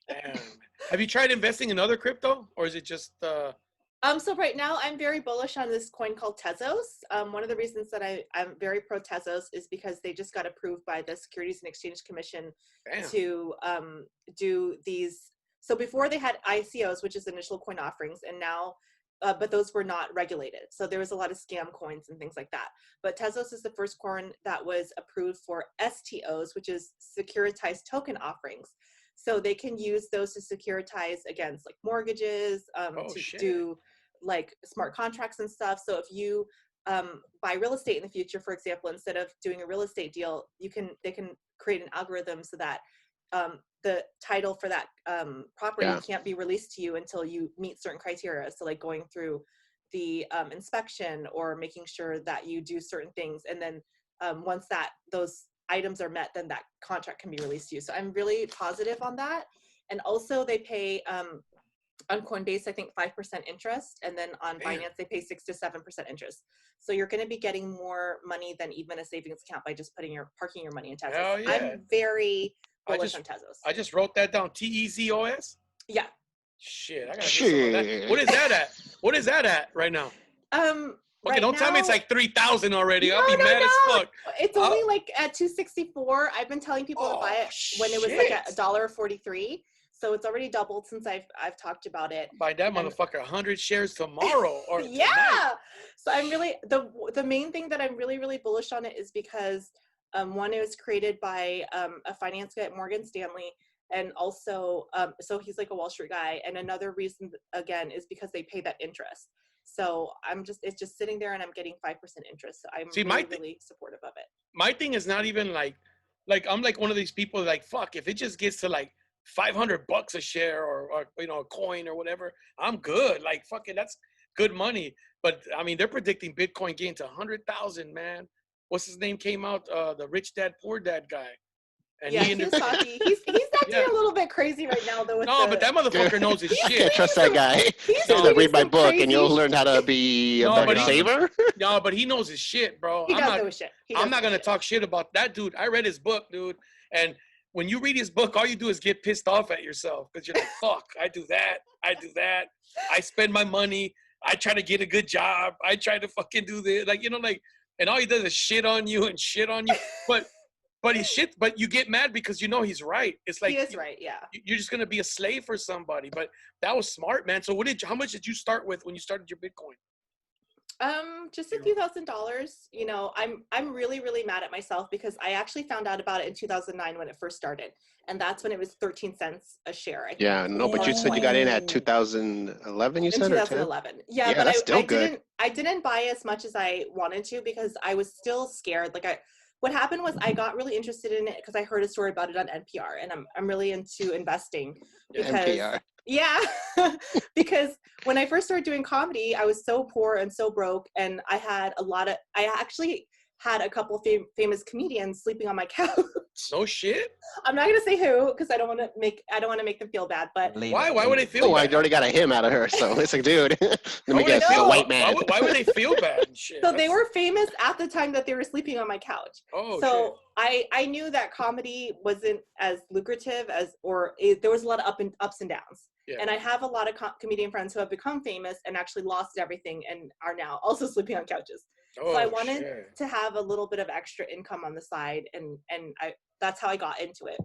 Damn. Have you tried investing in other crypto, or is it just... So right now I'm very bullish on this coin called Tezos. One of the reasons that I'm very pro Tezos is because they just got approved by the Securities and Exchange Commission to do these. So before they had ICOs, which is initial coin offerings, and now, but those were not regulated. So there was a lot of scam coins and things like that. But Tezos is the first coin that was approved for STOs, which is securitized token offerings. So they can use those to securitize against like mortgages, do like smart contracts and stuff. So if you buy real estate in the future, for example, instead of doing a real estate deal, they can create an algorithm so that the title for that property can't be released to you until you meet certain criteria. So like going through the inspection or making sure that you do certain things. And then once those items are met, then that contract can be released to you. So I'm really positive on that. And also they pay on Coinbase, I think 5% interest, and then on Binance they pay 6 to 7% interest. So you're going to be getting more money than even a savings account by just parking your money in Tezos. Hell yeah. I'm very bullish on Tezos. I just wrote that down. TEZOS. Yeah. Shit, I gotta get some of that. What is that at? What is that at right now? Okay, don't tell me it's like 3,000 already. I'll be mad as fuck. It's only like at 264. I've been telling people to buy it when it was like at $1.43. So it's already doubled since I've talked about it. Buy that motherfucker 100 shares tomorrow or yeah. tonight. So I'm really the main thing that I'm really, really bullish on it is because one, it was created by a finance guy at Morgan Stanley, and also so he's like a Wall Street guy. And another reason again is because they pay that interest. So it's just sitting there and I'm getting 5% interest. So I'm really supportive of it. My thing is not even like I'm like one of these people like, fuck, if it just gets to like $500 a share or you know, a coin or whatever, I'm good. Like, fuck it, that's good money. But I mean, they're predicting Bitcoin getting to 100,000, man. What's his name came out? The Rich Dad Poor Dad guy. And yeah, Kiyosaki. He's acting a little bit crazy right now, though. But that motherfucker knows his shit. Can't trust that guy. He's read my book and you'll learn how to be a better saver. No, but he knows his shit, bro. He does know his shit. I'm not gonna talk shit about that dude. I read his book, dude, and when you read his book, all you do is get pissed off at yourself because you're like, fuck, I do that. I spend my money. I try to get a good job. I try to fucking do this. Like, you know, like, and all he does is shit on you. But you get mad because you know he's right. It's like, he is right, yeah. You're just going to be a slave for somebody. But that was smart, man. So how much did you start with when you started your Bitcoin? Just a few $1,000s. You know, I'm really, really mad at myself because I actually found out about it in 2009 when it first started. And that's when it was 13 cents a share. I think. Yeah, no, but you said you got in at 2011, you said? In 2011. Yeah, but that's still good. I didn't buy as much as I wanted to because I was still scared. What happened was I got really interested in it because I heard a story about it on NPR, and I'm really into investing because NPR. Yeah, because when I first started doing comedy, I was so poor and so broke, and I actually had a couple famous comedians sleeping on my couch. No shit. I'm not gonna say who because I don't want to make them feel bad. But why would they feel? Oh, bad? I already got a him out of her, so it's like, dude, let me guess, a white man. Why would they feel bad? And shit? So they were famous at the time that they were sleeping on my couch. Oh, so shit. I knew that comedy wasn't as lucrative there was a lot of ups and downs. Yeah. And I have a lot of comedian friends who have become famous and actually lost everything and are now also sleeping on couches. So I wanted to have a little bit of extra income on the side, and that's how I got into it.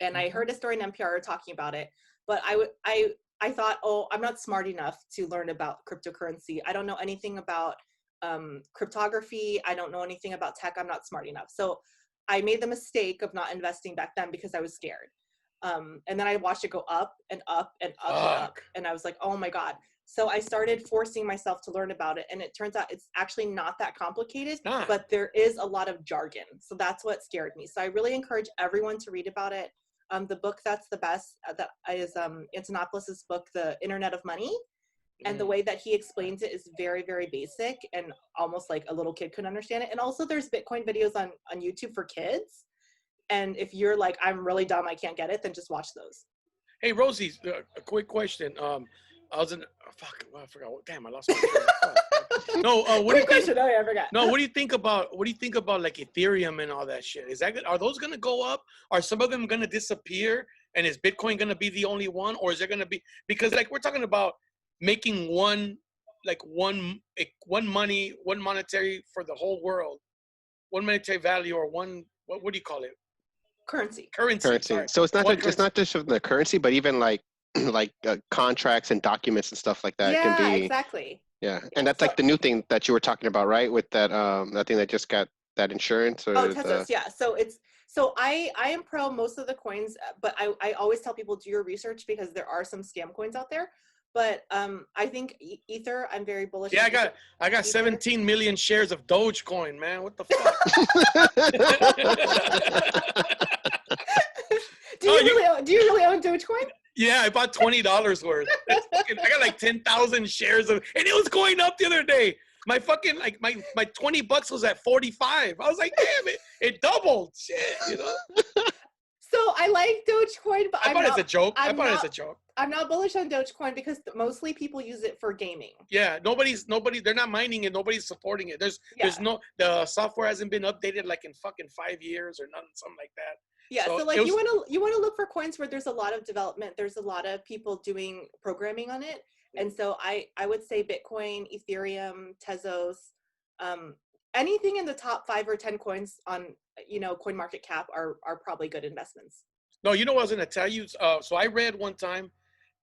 And I heard a story in NPR talking about it, but I thought, oh, I'm not smart enough to learn about cryptocurrency. I don't know anything about cryptography. I don't know anything about tech. I'm not smart enough. So I made the mistake of not investing back then because I was scared. And then I watched it go up and up and up and up, and I was like, oh my God. So I started forcing myself to learn about it, and it turns out it's actually not that complicated, but there is a lot of jargon. So that's what scared me. So I really encourage everyone to read about it. The book that's the best that is Antonopoulos' book, The Internet of Money. And the way that he explains it is very, very basic and almost like a little kid could understand it. And also there's Bitcoin videos on YouTube for kids. And if you're like, I'm really dumb, I can't get it, then just watch those. Hey, Rosie, a quick question. I forgot. Damn, I lost my train. No, what do you think? Oh, yeah, I forgot. No, what do you think about like Ethereum and all that shit? Are those gonna go up? Are some of them gonna disappear? And is Bitcoin gonna be the only one, or is there gonna be, because like we're talking about making one monetary for the whole world, one monetary value, or one what do you call it? Currency. Sorry. So it's not just the currency, but even like contracts and documents and stuff like that can be. Exactly. Yeah, and that's like the new thing that you were talking about, right? With that that thing that just got that insurance. Or Tezos, yeah. So I am pro most of the coins, but I always tell people do your research because there are some scam coins out there. But I think Ether, I'm very bullish. Yeah, I got Ether. 17 million shares of Dogecoin, man. What the fuck? Do you really own Dogecoin? Yeah, I bought $20 worth. I got like 10,000 shares of, and it was going up the other day. My fucking like my $20 was at 45. I was like, damn it doubled. Shit, you know. So I like Dogecoin, but I bought it as a joke. I bought it as a joke. I'm not bullish on Dogecoin because mostly people use it for gaming. Yeah, they're not mining it. Nobody's supporting it. There's the software hasn't been updated like in fucking 5 years or nothing, something like that. Yeah, so like you want to look for coins where there's a lot of development. There's a lot of people doing programming on it, and so I would say Bitcoin, Ethereum, Tezos, anything in the top 5 or 10 coins on Coin Market Cap are probably good investments. No, you know what I was gonna tell you. So I read one time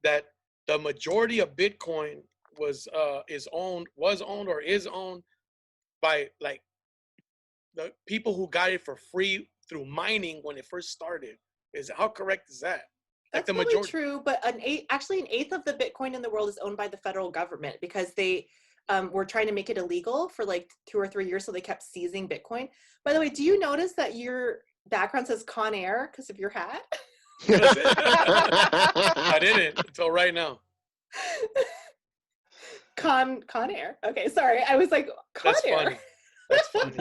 that the majority of Bitcoin was owned or is owned by like the people who got it for free through mining when it first started. How correct is that? That's probably true, but an eighth of the Bitcoin in the world is owned by the federal government because they were trying to make it illegal for like 2 or 3 years, so they kept seizing Bitcoin. By the way, do you notice that your background says Con Air because of your hat? I didn't until right now. Con Air. Okay, sorry. I was like, Con Air. Funny. That's funny.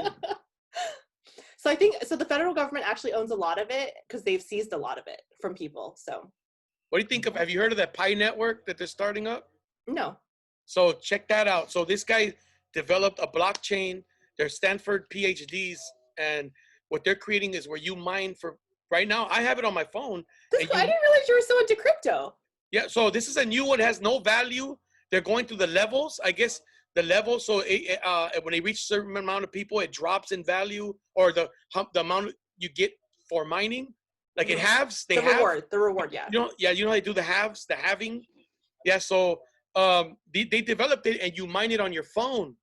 So I think the federal government actually owns a lot of it because they've seized a lot of it from people. So what do you think of, have you heard of that Pi network that they're starting up? No. So check that out. So this guy developed a blockchain. They're Stanford PhDs, and what they're creating is where you mine for, right now, I have it on my phone. I didn't realize you were so into crypto. Yeah, so this is a new one, has no value. They're going through the levels, I guess. The level, so when they reach a certain amount of people, it drops in value, or the amount you get for mining, like it halves. The reward, yeah. You know how they do the halves, the halving. Yeah, so they developed it, and you mine it on your phone.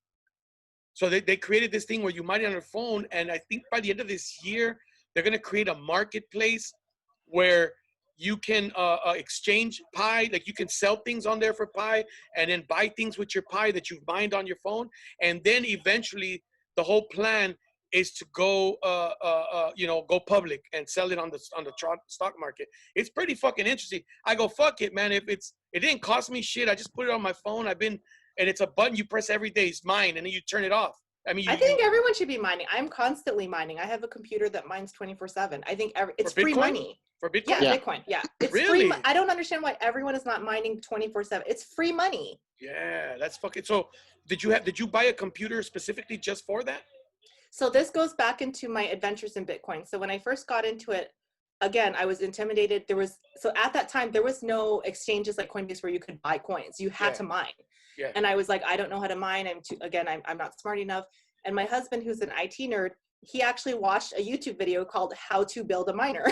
So they created this thing where you mine it on your phone, and I think by the end of this year, they're gonna create a marketplace where you can exchange Pi, like you can sell things on there for Pi and then buy things with your Pi that you've mined on your phone. And then eventually the whole plan is to go, go public and sell it on the stock market. It's pretty fucking interesting. I go, fuck it, man. It didn't cost me shit. I just put it on my phone. and it's a button you press every day. It's mine. And then you turn it off. I mean, I think everyone should be mining. I'm constantly mining. I have a computer that mines 24/7. I think it's free money. For Bitcoin? Yeah, Bitcoin. Yeah. It's really? Free. I don't understand why everyone is not mining 24/7. It's free money. Yeah, that's fucking. So did you buy a computer specifically just for that? So this goes back into my adventures in Bitcoin. So when I first got into it, again, I was intimidated. So at that time, there was no exchanges like Coinbase where you could buy coins. You had to mine. Yeah. And I was like, I don't know how to mine. I'm not smart enough. And my husband, who's an IT nerd, he actually watched a YouTube video called How to Build a Miner.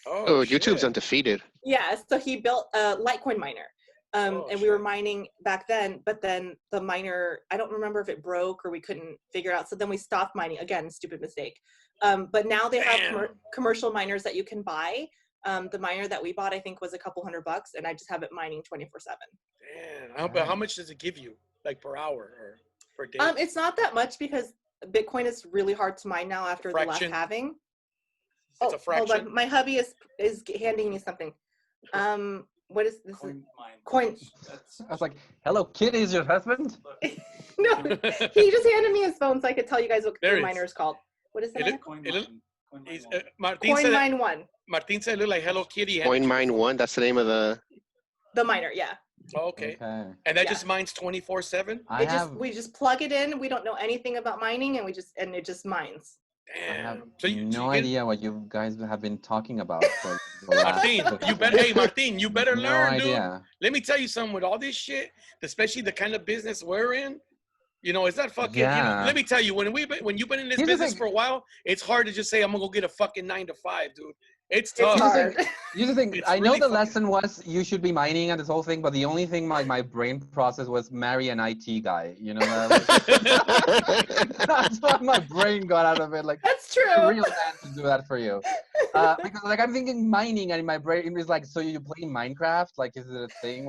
Oh, YouTube's undefeated. Yeah, so he built a Litecoin miner. And we were mining back then, but then the miner, I don't remember if it broke or we couldn't figure it out. So then we stopped mining. Again, stupid mistake. But now they have commercial miners that you can buy. The miner that we bought, I think, was a couple $100, and I just have it mining 24/7. Damn. But how much does it give you, like per hour or per day? It's not that much because Bitcoin is really hard to mine now after the last halving. It's a fraction. Hold on. My hubby is handing me something. What is this? Coin. I was like, "Hello, Kitty, is your husband?" No, he just handed me his phone so I could tell you guys what the miner is called. What is it? Coin Mine 1. Martin said it looked like Hello Kitty. Coin Mine 1. That's the name of the miner. Yeah. Oh, okay. And that just mines 24/7. We just plug it in. We don't know anything about mining, and it just mines. Damn. I have no idea what you guys have been talking about. Martin, you better learn, dude. Idea. Let me tell you something. With all this shit, especially the kind of business we're in, it's not fucking. Let me tell you, when you've been in this business for a while, it's hard to just say I'm gonna go get a fucking 9 to 5, dude. It's tough. You think I know the lesson was you should be mining and this whole thing, but the only thing my brain process was marry an IT guy. That's what my brain got out of it. Like that's true. A real man to do that for you. Because like I'm thinking mining, and in my brain is like, so you play Minecraft? Like, is it a thing?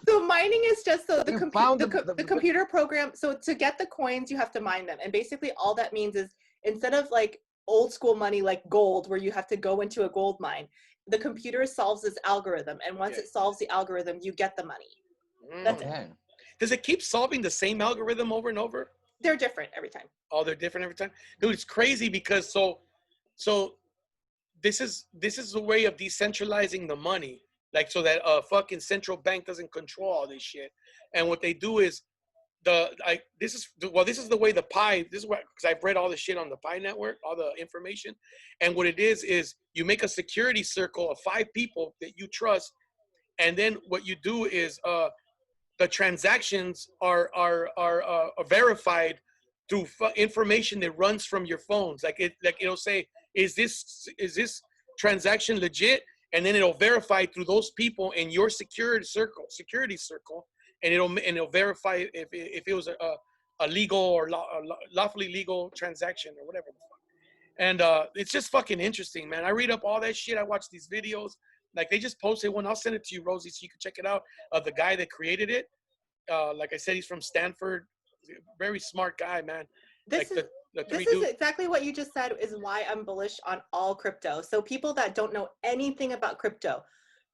So mining is just the computer program. So to get the coins, you have to mine them, and basically all that means is instead of like old school money like gold where you have to go into a gold mine, the computer solves this algorithm, and once it solves the algorithm, you get the money. That's it. Okay. Does it keep solving the same algorithm over and over? They're different every time. Oh, they're different every time. Dude, it's crazy because so this is the way of decentralizing the money, like so that a fucking central bank doesn't control all this shit. And what they do is this is the way the Pi. This is what, because I've read all the shit on the Pi network, all the information, and what it is you make a security circle of 5 people that you trust, and then what you do is the transactions are verified through information that runs from your phones. Like it'll say, is this transaction legit? And then it'll verify through those people in your security circle, and it'll verify if it was a legal or lawfully legal transaction or whatever the fuck. And it's just fucking interesting, man. I read up all that shit. I watch these videos. Like they just posted one. I'll send it to you, Rosie, so you can check it out. Of the guy that created it. Like I said, he's from Stanford. Very smart guy, man. This like is exactly what you just said is why I'm bullish on all crypto. So people that don't know anything about crypto,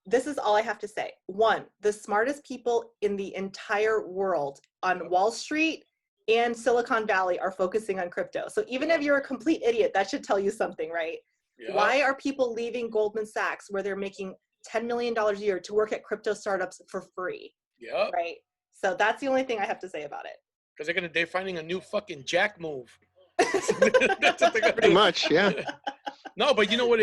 this is all I have to say. 1, the smartest people in the entire world on Wall Street and Silicon Valley are focusing on crypto. So even if you're a complete idiot, that should tell you something, right? Yeah. Why are people leaving Goldman Sachs where they're making $10 million a year to work at crypto startups for free? Yeah. Right. So that's the only thing I have to say about it. Because they're finding a new fucking jack move. That's what they're Pretty much, yeah. No, but you know what?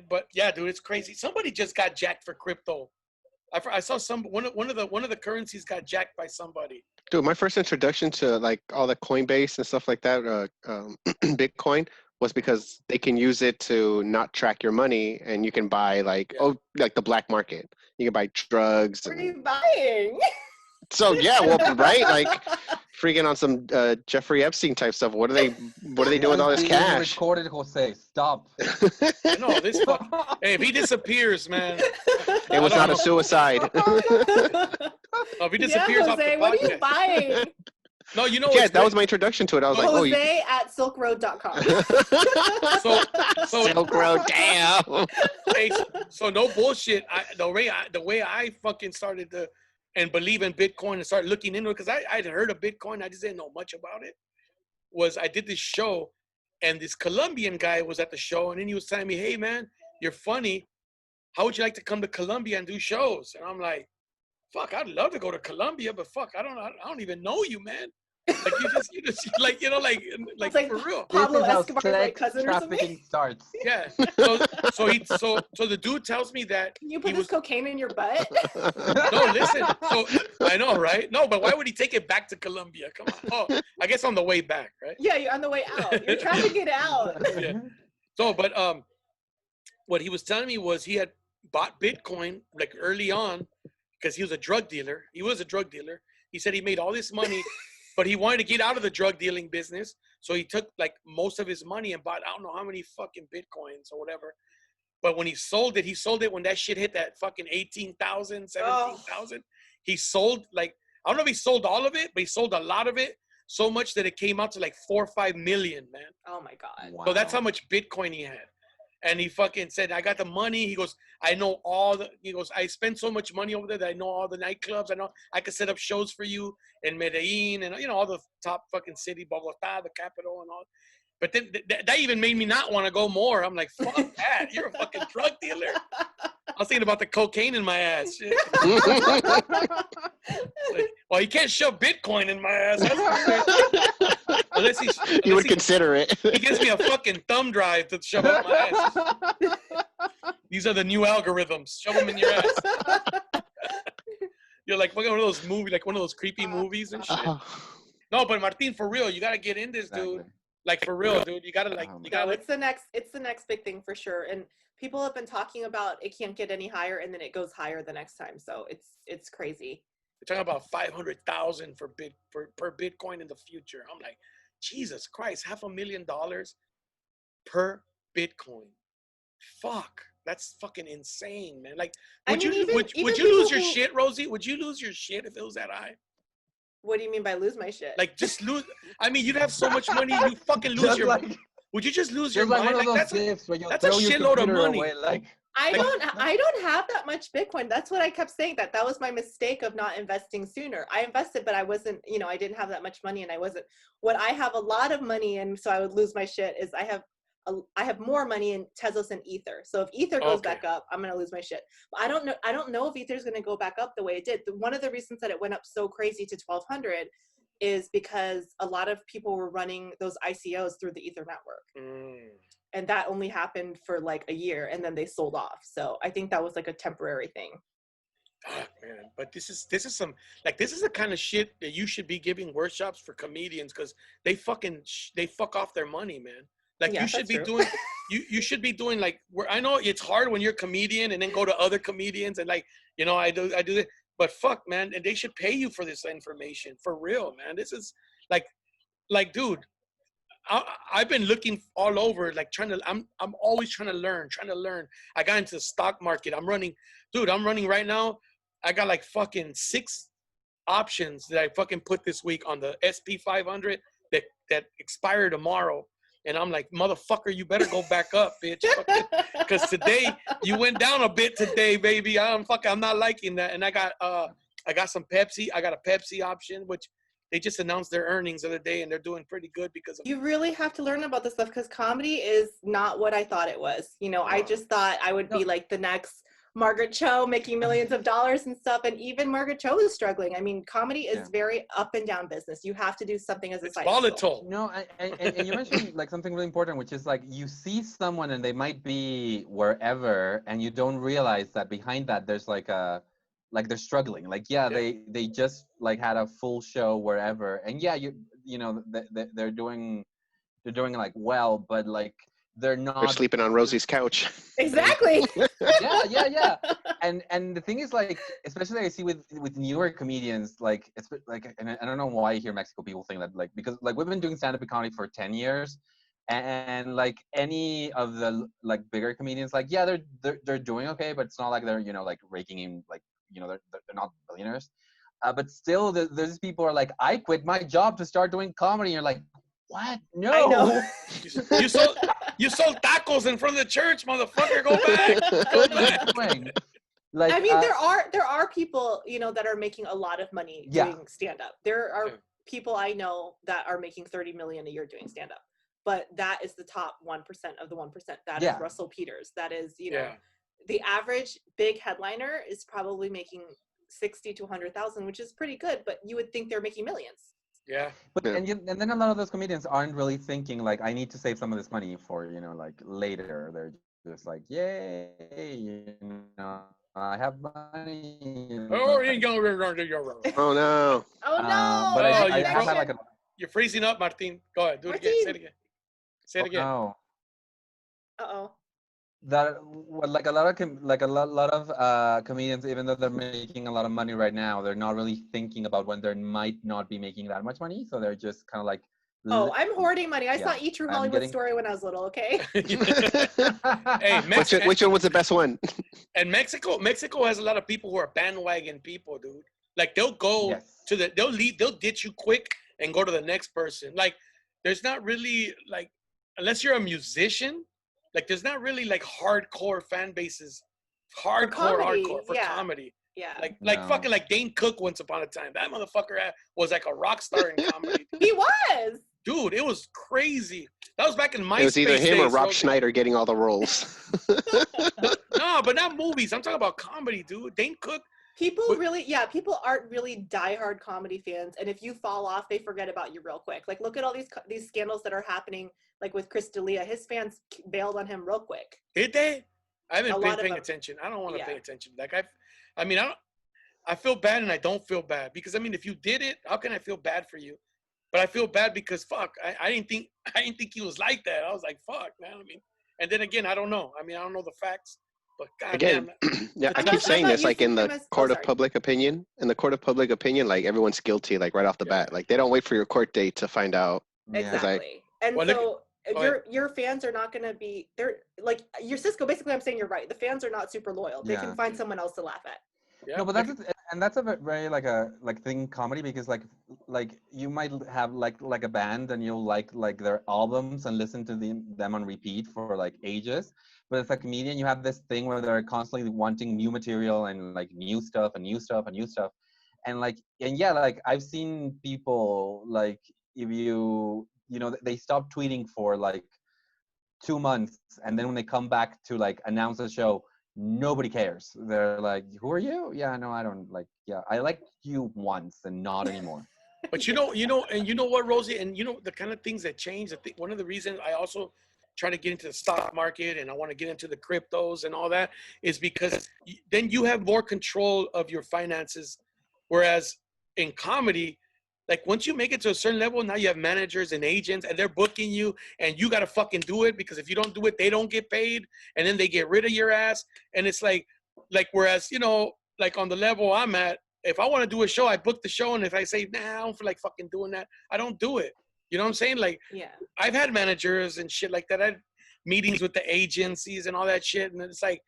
But yeah, dude, it's crazy. Somebody just got jacked for crypto. I saw one of the currencies got jacked by somebody. Dude, my first introduction to like all the Coinbase and stuff like that, Bitcoin, was because they can use it to not track your money, and you can buy like like the black market. You can buy drugs. What are you buying? So yeah, well, right, like freaking on some Jeffrey Epstein type stuff. What are they doing with all this cash? Recorded, Jose. Stop. No, this fuck. Hey, if he disappears, man. It was not a suicide. No, if he disappears off the podcast. What are you buying? No, you know. Yeah, that was my introduction to it. I was like, Jose at silkroad.com. So Silk Road, damn. Hey, so no bullshit. The way I fucking started to and believe in Bitcoin and start looking into it, because I'd heard of Bitcoin, I just didn't know much about it, was I did this show, and this Colombian guy was at the show, and then he was telling me, hey man, you're funny, how would you like to come to Colombia and do shows? And I'm like, fuck, I'd love to go to Colombia, but fuck, I don't even know you, man. Like you just like, you know, like for real. Pablo This is how Escobar's like cousin or something. trafficking starts. Yeah. So the dude tells me that Can you put this cocaine in your butt? No, listen. So I know, right? No, but why would he take it back to Colombia? Come on. Oh, I guess on the way back, right? Yeah, you're on the way out. You're trying to get out. Yeah. So, but what he was telling me was he had bought Bitcoin like early on because he was a drug dealer. He said he made all this money, but he wanted to get out of the drug dealing business. So he took like most of his money and bought I don't know how many fucking Bitcoins or whatever. But when he sold it when that shit hit that fucking 18,000, 17,000. He sold like, I don't know if he sold all of it, but he sold a lot of it. So much that it came out to like 4 or 5 million, man. Oh my God. Wow. So that's how much Bitcoin he had. And he fucking said, I got the money. He goes, I spent so much money over there that I know all the nightclubs. I know I could set up shows for you in Medellin and, you know, all the top fucking city, Bogota, the capital and all. But then that even made me not want to go more. I'm like, fuck that. You're a fucking drug dealer. I was thinking about the cocaine in my ass. Shit. Like, well, you can't shove Bitcoin in my ass. Unless You would consider it. He gives me a fucking thumb drive to shove up my ass. These are the new algorithms. Shove them in your ass. You're like one of those movies, like one of those creepy movies and shit. No, but Martin, for real, you gotta get in this, dude. Like for real, dude. You gotta it's the next big thing for sure. And people have been talking about it can't get any higher, and then it goes higher the next time. So it's crazy. They're talking about 500,000 per Bitcoin in the future. I'm like, Jesus Christ, $500,000 per Bitcoin. Fuck, that's fucking insane, man. Like, would you lose your shit, Rosie? Would you lose your shit if it was that high? What do you mean by lose my shit? Like, just lose. I mean, you'd have so much money, you fucking lose your. Would you just lose your mind? Like that's a shitload of money. away, like I don't have that much Bitcoin. That's what I kept saying. That was my mistake of not investing sooner. I invested, but I wasn't, I didn't have that much money, and I wasn't. What I have a lot of money in, so I would lose my shit. Is I have more money in Tezos and Ether. So if Ether goes back up, I'm gonna lose my shit. But I don't know if Ether's gonna go back up the way it did. One of the reasons that it went up so crazy to 1,200 is because a lot of people were running those ICOs through the Ether network. And that only happened for like a year, and then they sold off. So I think that was like a temporary thing. Oh, man, but this is the kind of shit that you should be giving workshops for comedians, because they fuck off their money, man. Like you should be doing, you should be doing like where I know it's hard when you're a comedian and then go to other comedians and like, I do this, but fuck, man, and they should pay you for this information for real, man. This is like, dude. I've been looking all over, like I'm always trying to learn. I got into the stock market. I'm running right now. I got like fucking 6 options that I fucking put this week on the SP 500 that expire tomorrow. And I'm like, motherfucker, you better go back up, bitch. Because today you went down a bit today, baby. I'm not liking that. And I got some Pepsi. I got a Pepsi option, which they just announced their earnings the other day, and they're doing pretty good because of. You really have to learn about this stuff, because comedy is not what I thought it was. I just thought I would be like the next Margaret Cho, making millions of dollars and stuff. And even Margaret Cho is struggling. I mean, comedy is very up and down business. You have to do something as a side hustle. Volatile. No, and you mentioned like something really important, which is like you see someone and they might be wherever, and you don't realize that behind that there's like they're struggling. Like they just like had a full show wherever, and they're doing like well, but like they're sleeping on Rosie's couch. Exactly. yeah. And the thing is, like, especially I see with newer comedians, like it's like, and I don't know why I hear Mexico people think that, like, because like we've been doing stand-up comedy for 10 years, and like any of the like bigger comedians, like they're doing okay, but it's not like they're like raking in, like, they're not billionaires. But still, there's people who are like, I quit my job to start doing comedy. And you're like, what? No. I know. You sold tacos in front of the church, motherfucker. Go back. Like, I mean, there are people, that are making a lot of money doing stand-up. There are people I know that are making $30 million a year doing stand-up. But that is the top 1% of the 1%. That is Russell Peters. That is, the average big headliner is probably making 60 to 100,000, which is pretty good. But you would think they're making millions. Yeah. But and then a lot of those comedians aren't really thinking like, I need to save some of this money for like later. They're just like, yay, I have money. Oh, you go. Oh no. Oh no. But I have had like you're freezing up, Martin. Go ahead. Do it again. Say it again. Say it again. No. Uh-oh. That like a lot of comedians, even though they're making a lot of money right now, they're not really thinking about when they might not be making that much money. So they're just kind of like, oh, I'm hoarding money. I saw E! True Hollywood Story when I was little. Okay. Hey, which one was the best one? And Mexico has a lot of people who are bandwagon people, dude. Like they'll go they'll ditch you quick and go to the next person. Like there's not really like, unless you're a musician. Like, there's not really, like, hardcore fan bases. Hardcore for comedy. Yeah. Like fucking, like, Dane Cook once upon a time. That motherfucker was, like, a rock star in comedy. He was! Dude, it was crazy. That was back in MySpace. It was either him days, or Rob Schneider getting all the roles. No, but not movies. I'm talking about comedy, dude. Dane Cook. People aren't really diehard comedy fans. And if you fall off, they forget about you real quick. Like, look at all these scandals that are happening, like with Chris D'Elia. His fans bailed on him real quick. Did they? I haven't been paying attention. I don't want to pay attention. Like, I feel bad and I don't feel bad. Because, I mean, if you did it, how can I feel bad for you? But I feel bad because, fuck, I didn't think he was like that. I was like, fuck, man. I mean, and then again, I don't know. I mean, I don't know the facts. But goddamn. Yeah, I keep saying this, like in the court of public opinion. In the court of public opinion, like everyone's guilty, like right off the bat. Like they don't wait for your court date to find out. Exactly. And so your fans are not going to be, they're like, your Cisco, basically I'm saying you're right. The fans are not super loyal. They can find someone else to laugh at. Yeah, no, but that's and that's a very like a like thing comedy, because like you might have like a band and you'll like their albums and listen to them on repeat for like ages, but as a comedian you have this thing where they're constantly wanting new material and like new stuff and new stuff and new stuff, and like and yeah, like I've seen people like, if you know, they stop tweeting for like 2 months, and then when they come back to like announce a show, nobody cares. They're like, who are you? Yeah, no, I don't like, yeah, I liked you once and not anymore. But and you know what, Rosie, and you know the kind of things that change. I think one of the reasons I also try to get into the stock market and I want to get into the cryptos and all that is because then you have more control of your finances. Whereas in comedy, like once you make it to a certain level, now you have managers and agents and they're booking you and you got to fucking do it, because if you don't do it, they don't get paid and then they get rid of your ass. And it's like, whereas, you know, like on the level I'm at, if I want to do a show, I book the show. And if I say, nah, I don't feel like fucking doing that, I don't do it. You know what I'm saying? Like, Yeah. I've had managers and shit like that. I had meetings with the agencies and all that shit. And it's like,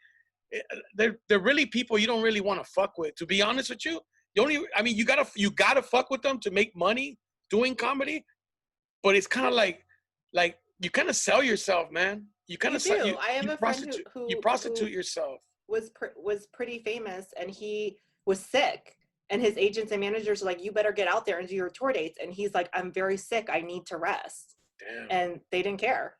they're really people you don't really want to fuck with, to be honest with you. I mean, you gotta fuck with them to make money doing comedy, but it's kind of like you kind of sell yourself, man. You kind You of do. I have a friend you prostitute yourself. was pretty famous, and he was sick, and his agents and managers are like, you better get out there and do your tour dates, and he's like, I'm very sick, I need to rest. Damn. And they didn't care.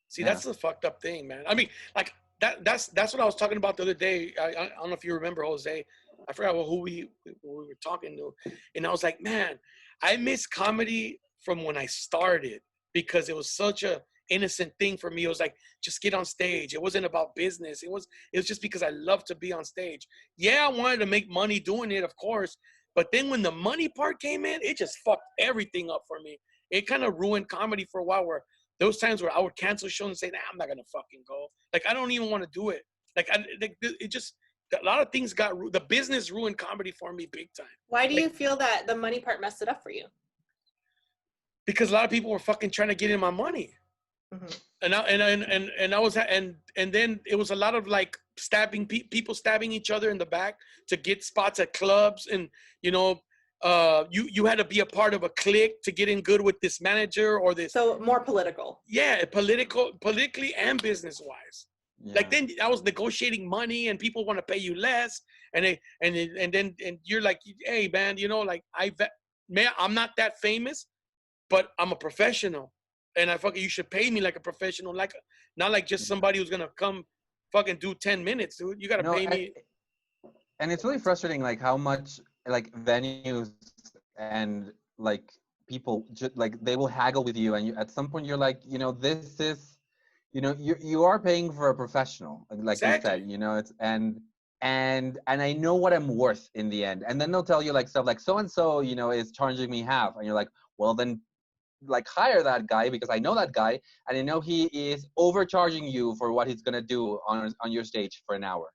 See, Yeah. that's the fucked up thing, man. I mean, like that's what I was talking about the other day. I don't know if you remember, Jose. I forgot who we were talking to, and I was like, man, I miss comedy from when I started, because it was such a innocent thing for me. It was like, just get on stage. It wasn't about business. It was just because I love to be on stage. Yeah, I wanted to make money doing it, of course, but then when the money part came in, it just fucked everything up for me. It kind of ruined comedy for a while, where those times where I would cancel shows and say, nah, I'm not gonna fucking go. Like, I don't even want to do it. Like, it just, a lot of things the business ruined comedy for me big time. Why do you feel that the money part messed it up for you? Because a lot of people were fucking trying to get in my money. Mm-hmm. And then it was a lot of like people stabbing each other in the back to get spots at clubs. And, you know, you had to be a part of a clique to get in good with this manager or this. So more political. Yeah, politically and business wise. Yeah. Like, then I was negotiating money and people want to pay you less. And then you're like, hey man, you know, like I'm not that famous, but I'm a professional. And you should pay me like a professional, not like just somebody who's gonna come fucking do 10 minutes, dude. You gotta pay me. And it's really frustrating, like how much like venues and like people just like they will haggle with you, and at some point you're like, you know, this is, you know, you are paying for a professional, like Exactly. you said, you know, it's and I know what I'm worth in the end, and then they'll tell you like stuff like so and so, you know, is charging me half, and you're like, well then, like hire that guy, because I know that guy and I know he is overcharging you for what he's gonna do on your stage for an hour.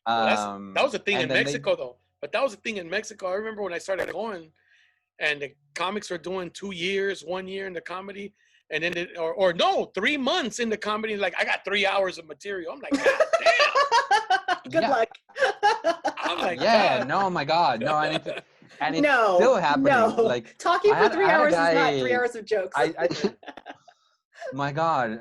Well, that was the thing in Mexico, though. But that was the thing in Mexico. I remember when I started going, and the comics were doing 2 years, 1 year in the comedy, and then or no, 3 months in the comedy. Like, I got 3 hours of material. I'm like, God damn. Good luck. I'm like, yeah, God. no, my God, no, and it's no, still happening. No. Like talking for 3 hours is not 3 hours of jokes. My God,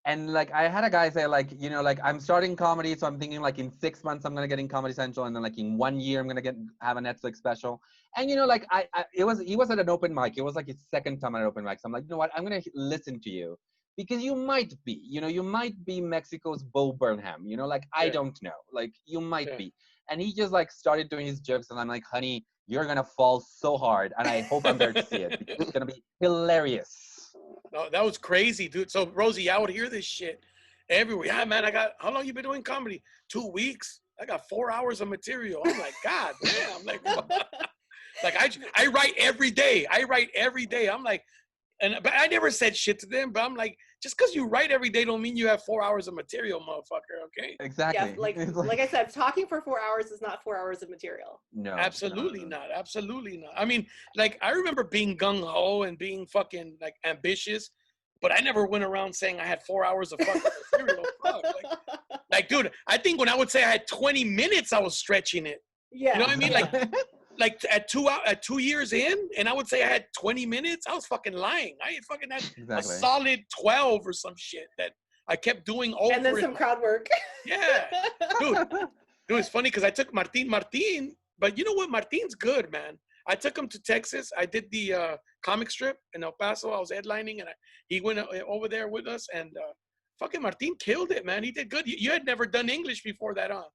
and like I had a guy say like, you know, like I'm starting comedy, so I'm thinking like in 6 months I'm gonna get in Comedy Central, and then like in 1 year I'm gonna have a Netflix special. And you know, like he was at an open mic. It was like his second time at an open mic. So I'm like, you know what? I'm gonna listen to you, because you might be Mexico's Bo Burnham. You know, like I don't know, like you might be. And he just like started doing his jokes, and I'm like, honey, you're gonna fall so hard, and I hope I'm there to see it, because it's gonna be hilarious. No, that was crazy, dude. So Rosie, I would hear this shit everywhere. Yeah, man, how long you been doing comedy? 2 weeks. I got 4 hours of material. I'm like, God damn. Like, I write every day. I'm like, but I never said shit to them. But I'm like, just because you write every day don't mean you have 4 hours of material, motherfucker. Okay? Exactly. Yeah, like I said, talking for 4 hours is not 4 hours of material. No. Absolutely not. Absolutely not. I mean, like, I remember being gung ho and being fucking like ambitious, but I never went around saying I had 4 hours of fucking material. Fuck, like, Like, dude, I think when I would say I had 20 minutes, I was stretching it. Yeah. You know what I mean? Like at 2 years in, and I would say I had 20 minutes. I was fucking lying. I fucking had a Exactly. solid 12 or some shit that I kept doing over. And then some crowd work. Yeah, dude. It was funny because I took Martin, but you know what? Martin's good, man. I took him to Texas. I did the comic strip in El Paso. I was headlining, and he went over there with us, and fucking Martin killed it, man. He did good. You had never done English before that, huh?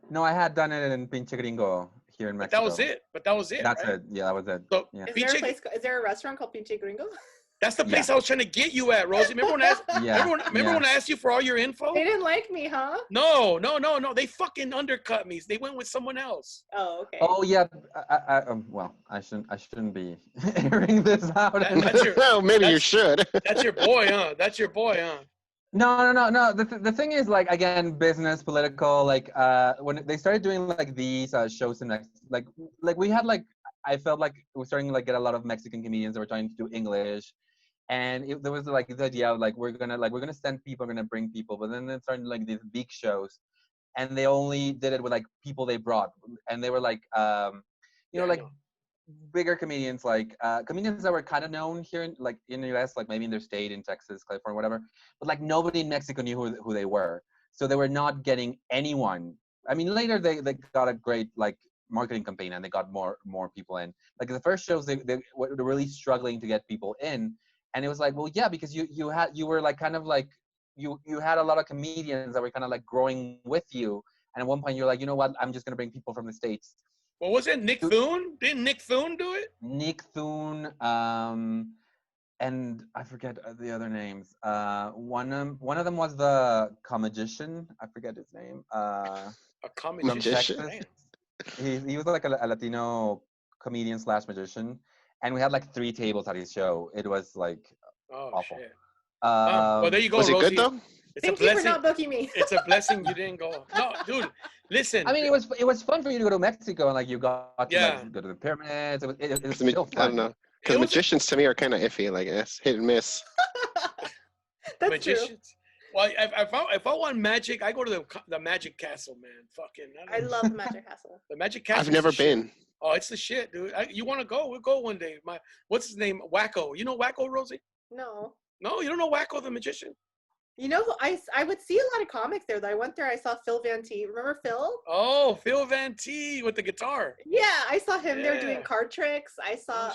No, I had done it in Pinche Gringo here in Mexico. But that was it. That's right? it. Yeah, that was it. So, Yeah. Is there a restaurant called Pinche Gringo? That's the place I was trying to get you at, Rosie. Remember when I asked, remember when I asked you for all your info? They didn't like me, huh? No. They fucking undercut me. They went with someone else. Oh, okay. Oh yeah. Well, I shouldn't be airing this out. Well, maybe you should. That's your boy, huh? No. The thing is, like, again, business, political. Like, when they started doing like these shows in like we had like, I felt like we were starting to like get a lot of Mexican comedians that were trying to do English, and there was like this idea of like we're gonna send people, we're gonna bring people, but then they started like these big shows, and they only did it with like people they brought, and they were like bigger comedians, like comedians that were kind of known here in the US, like maybe in their state, in Texas, California, whatever, but like nobody in Mexico knew who they were, so they were not getting anyone. I mean, later they got a great like marketing campaign, and they got more people in. Like the first shows, they were really struggling to get people in, and it was like, well, yeah, because you were like kind of like you had a lot of comedians that were kind of like growing with you, and at one point you're like, you know what, I'm just gonna bring people from the States. What was it? Nick Thune? Didn't Nick Thune do it? Nick Thune, and I forget the other names. One of them was the comagician. I forget his name. A comagician. He was like a Latino comedian / magician, and we had like 3 tables at his show. It was like awful. Shit. Well, there you go. Was Rosie. it good though? Thank you for not booking me. It's a blessing you didn't go. No, dude, listen. I mean, it was fun for you to go to Mexico, and like you got to like, go to the pyramids. It was still fun. I don't know, because magicians to me are kind of iffy. Like it's hit and miss. That's magicians. True. Well, if I want magic, I go to the Magic Castle, man. Fucking. I love the Magic Castle. The Magic Castle. I've never been. Oh, it's the shit, dude. You want to go? We'll go one day. What's his name? Wacko. You know Wacko, Rosie? No. No, you don't know Wacko the magician? You know, I would see a lot of comics there. Though I went there, I saw Phil Van T. Remember Phil? Oh, Phil Van T with the guitar. Yeah, I saw him there doing card tricks. I saw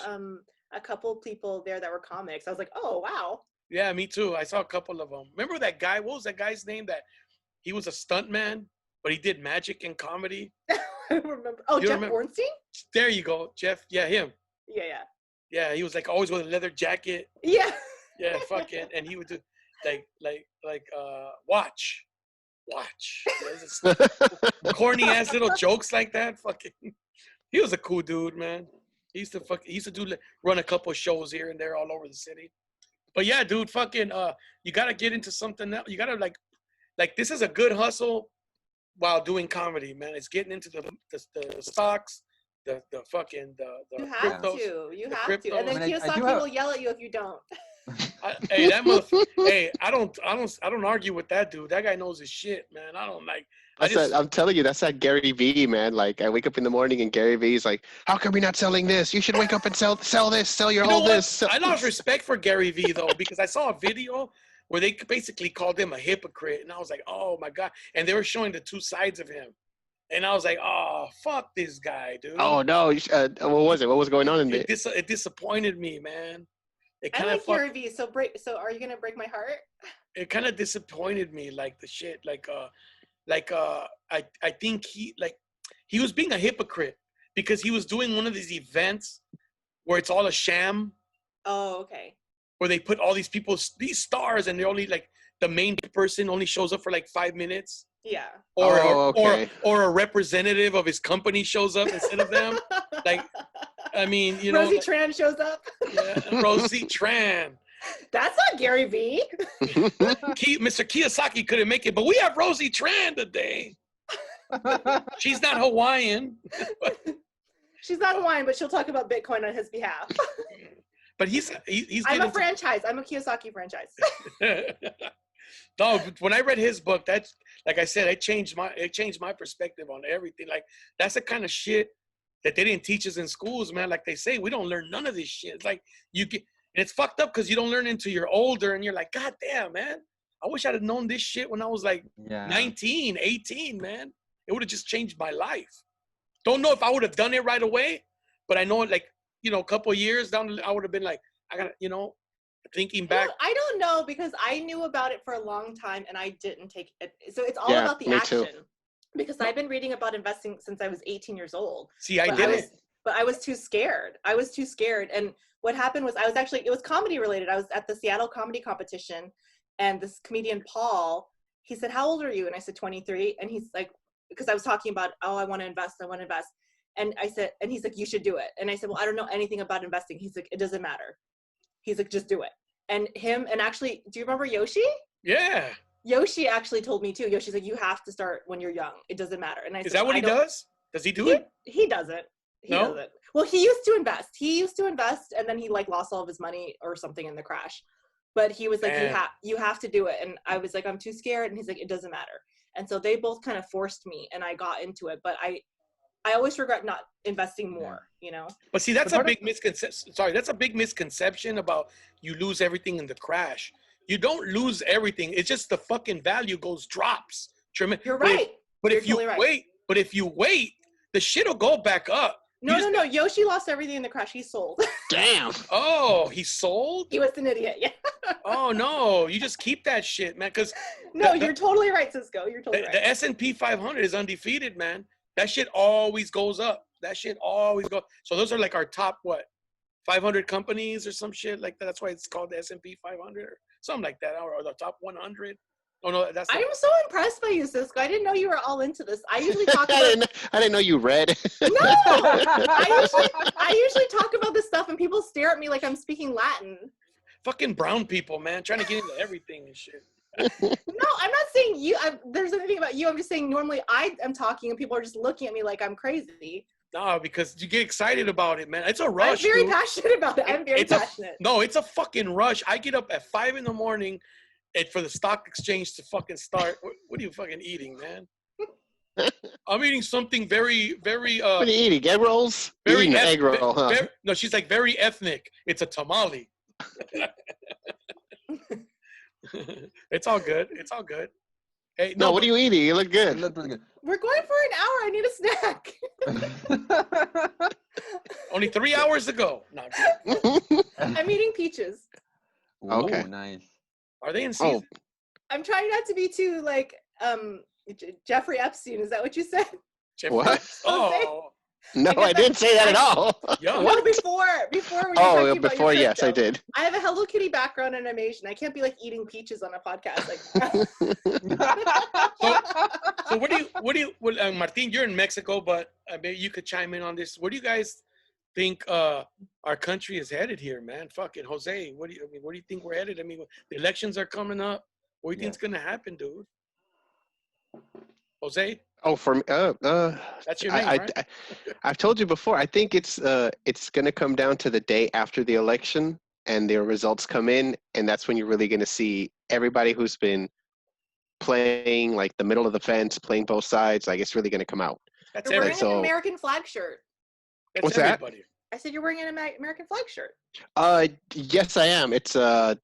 a couple people there that were comics. I was like, oh wow. Yeah, me too. I saw a couple of them. Remember that guy? What was that guy's name? That he was a stuntman, but he did magic and comedy. I don't remember. Oh, Jeff Bornstein? There you go, Jeff. Yeah, him. Yeah. Yeah, he was like always with a leather jacket. Yeah. Yeah, fucking, and he would do like watch. Corny ass little jokes like that. Fucking, he was a cool dude, man. He used to run a couple of shows here and there all over the city. But yeah, dude, fucking, you gotta get into something else. You gotta like this is a good hustle while doing comedy, man. It's getting into the stocks, the fucking the you have cryptos, to, and then Kiyosaki will yell at you if you don't. Hey, that motherfucker. Hey, I don't argue with that dude. That guy knows his shit, man. I don't like. I'm telling you, that's that Gary Vee, man. Like I wake up in the morning and Gary Vee's like, "How come you're not selling this? You should wake up and sell this, sell your whole this." I lost respect for Gary Vee though, because I saw a video where they basically called him a hypocrite, and I was like, "Oh my god!" And they were showing the 2 sides of him, and I was like, "Oh fuck this guy, dude." Oh no! What was it? What was going on in there? It disappointed me, man. I like Gary Vee. So are you gonna break my heart? It kind of disappointed me, like the shit, I think he was being a hypocrite because he was doing one of these events where it's all a sham. Oh, okay. Where they put all these people, these stars, and they're only like the main person only shows up for like 5 minutes. Yeah. Or a representative of his company shows up instead of them. Like, I mean, you know. Rosie Tran shows up. Yeah, Rosie Tran. That's not Gary Vee. Mr. Kiyosaki couldn't make it, but we have Rosie Tran today. She's not Hawaiian. She's not Hawaiian, but she'll talk about Bitcoin on his behalf. But he's I'm a franchise. I'm a Kiyosaki franchise. No, but when I read his book, that's like I said, it changed my perspective on everything. Like that's the kind of shit that they didn't teach us in schools, man. Like they say, we don't learn none of this shit. It's like you get, and it's fucked up because you don't learn it until you're older, and you're like, God damn, man, I wish I'd have known this shit when I was like 19, 18, man. It would have just changed my life. Don't know if I would have done it right away, but I know, like, you know, a couple of years down, I would have been like, I got to, you know, thinking back. I don't know because I knew about it for a long time and I didn't take it. So it's all about the me action. too. Because I've been reading about investing since I was 18 years old. See, I did it. But I was too scared. And what happened was it was comedy related. I was at the Seattle comedy competition and this comedian, Paul, he said, how old are you? And I said, 23. And he's like, because I was talking about, oh, I want to invest. And I said, and he's like, you should do it. And I said, well, I don't know anything about investing. He's like, it doesn't matter. He's like, just do it. And actually, do you remember Yoshi? Yeah. Yoshi actually told me too. Yoshi's like, you have to start when you're young. It doesn't matter. And I said, is that what he does? Does he do it? He doesn't. He doesn't. Well, he used to invest and then he like lost all of his money or something in the crash. But he was like, you have to do it. And I was like, I'm too scared. And he's like, it doesn't matter. And so they both kind of forced me and I got into it. But I always regret not investing more, you know? But see, that's a big misconception. Sorry, that's a big misconception about you lose everything in the crash. You don't lose everything. It's just the fucking value drops. You're right. But if you wait, the shit will go back up. No. Yoshi lost everything in the crash. He sold. Damn. Oh, he sold? He was an idiot. Yeah. Oh, no. You just keep that shit, man. Because you're totally right, Cisco. You're totally right. The S&P 500 is undefeated, man. That shit always goes up. So those are like our top, 500 companies or some shit like that. That's why it's called the S&P 500 or something like that. Or the top 100. Oh, no, that's. I'm so impressed by you, Cisco. I didn't know you were all into this. I usually talk about. I didn't know you read. No, I usually talk about this stuff, and people stare at me like I'm speaking Latin. Fucking brown people, man, trying to get into everything and shit. No, I'm not saying you. There's anything about you. I'm just saying normally I am talking, and people are just looking at me like I'm crazy. No, because you get excited about it, man. It's a rush. I'm very passionate about it. I'm very passionate. It's a fucking rush. I get up at 5 a.m. For the stock exchange to fucking start. What are you fucking eating, man? I'm eating something very, very. What are you eating? Egg rolls? Very eating egg roll, huh? No, she's like very ethnic. It's a tamale. It's all good. It's all good. Hey, no, what are you eating? You look good. Look really good. We're going for an hour. I need a snack. Only 3 hours to go. No, I'm eating peaches. Okay. Ooh, nice. Are they in season? I'm trying not to be too like Jeffrey Epstein. Is that what you said? What? Oh. No, I didn't say that at all. No, before we were talking about before, your yes, crypto. I did. I have a Hello Kitty background and I'm Asian. I can't be like eating peaches on a podcast. So what do you, Martin, you're in Mexico, but maybe you could chime in on this. What do you guys think our country is headed here, man? Fucking Jose, where do you think we're headed? I mean, the elections are coming up. What do you think's gonna happen, dude? Jose? Oh, for me, that's your name, right? I've told you before. I think it's gonna come down to the day after the election and their results come in, and that's when you're really gonna see everybody who's been playing like the middle of the fence, playing both sides. Like it's really gonna come out. That's You're wearing everybody. an American flag shirt. That's What's everybody. that? I said you're wearing an American flag shirt. Yes, I am. It's a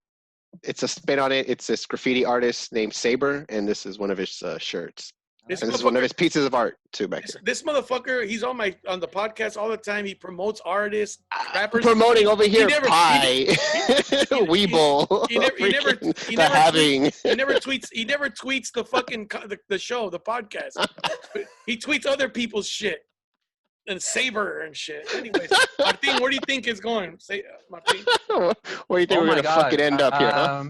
spin on it. It's this graffiti artist named Saber, and this is one of his shirts. And this is one of his pieces of art too back here. This motherfucker, he's on the podcast all the time. He promotes artists, rappers. Promoting over here, Pie, Weeble, He never tweets the fucking the show, the podcast. He tweets other people's shit and Saber and shit. Anyways, Martin, where do you think it's going? Say, Martin. Where do you think we're gonna fucking end up here, huh?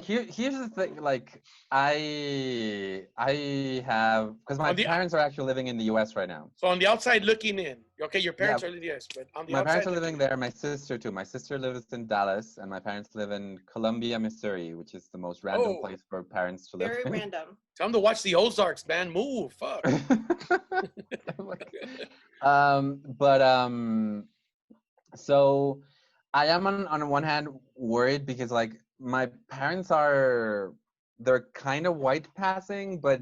Here's the thing, like I have, because my parents are actually living in the US right now. So on the outside looking in, okay, your parents are in the US, but on the outside. My parents are living there, my sister too. My sister lives in Dallas, and my parents live in Columbia, Missouri, which is the most random place for parents to live. Very random. Tell them to watch the Ozarks, man. Move, fuck. So I am on one hand worried because like my parents they're kind of white passing, but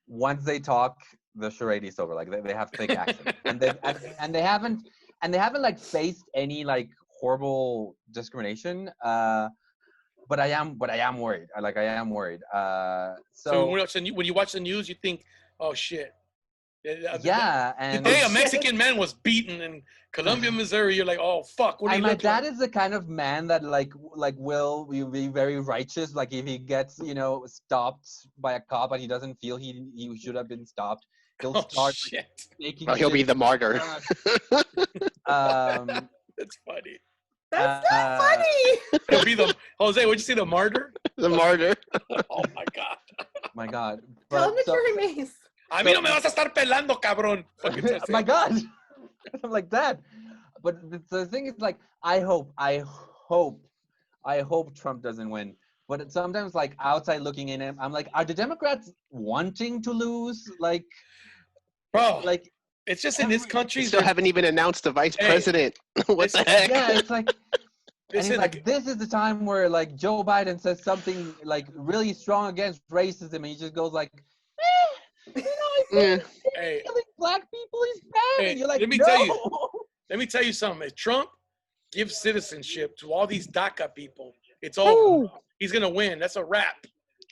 once they talk, the charade is over. Like they have thick accents, and they haven't like faced any like horrible discrimination. But I am worried. I am worried. So So when you watch the news, you think, oh shit. yeah, and Today a Mexican man was beaten in Columbia, Missouri. You're like, oh fuck, what do and you my look dad like? is the kind of man that like will be very righteous. Like if he gets stopped by a cop and he doesn't feel he should have been stopped, he'll Oh start shit, making Well, he'll be shit. the martyr. that's funny. That's not funny. He'll be the Jose. Would you say the martyr? The martyr. Oh my god. My God. Tell him But to carry mace. A mí no me vas a estar pelando, cabrón. Fucking Jose. my God. I'm like that. But the thing is, like, I hope Trump doesn't win. But sometimes, like, outside looking in, I'm like, are the Democrats wanting to lose? Like, Bro, like it's just in this They country. still haven't even announced the vice Hey, president. What the heck? yeah, it's like, and listen, it's like, this is the time where like Joe Biden says something like really strong against racism, and he just goes like, Yeah. hey, killing black people is bad, Hey, and you're like, let me no. tell you something. If Trump gives citizenship to all these DACA people, it's over. He's gonna win. That's a wrap.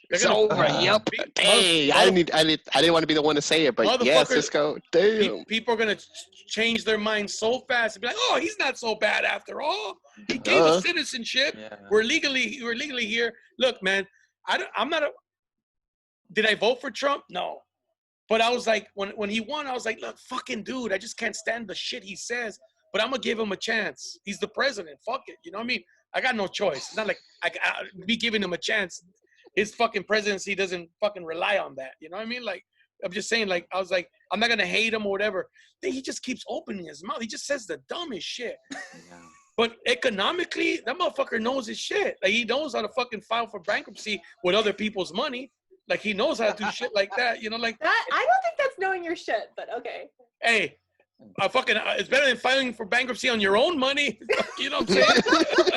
They're It's gonna over. Yep. Hey, I didn't want to be the one to say it, but yeah, Motherfucker, Cisco. Damn. people are gonna change their minds so fast and be like, "Oh, he's not so bad after all. He gave Duh. us citizenship. Yeah. We're legally here." Look, man, I'm not a. Did I vote for Trump? No, but I was like, when he won, I was like, "Look, fucking dude, I just can't stand the shit he says." But I'm gonna give him a chance. He's the president. Fuck it. You know what I mean? I got no choice. It's not like I be giving him a chance. His fucking presidency doesn't fucking rely on that. You know what I mean? Like, I'm just saying, like, I was like, I'm not gonna hate him or whatever. Then he just keeps opening his mouth. He just says the dumbest shit. Yeah. But economically, that motherfucker knows his shit. Like, he knows how to fucking file for bankruptcy with other people's money. Like, he knows how to do shit like that. You know, like, That I don't think that's knowing your shit, but okay. hey, it's better than filing for bankruptcy on your own money. You know what I'm saying?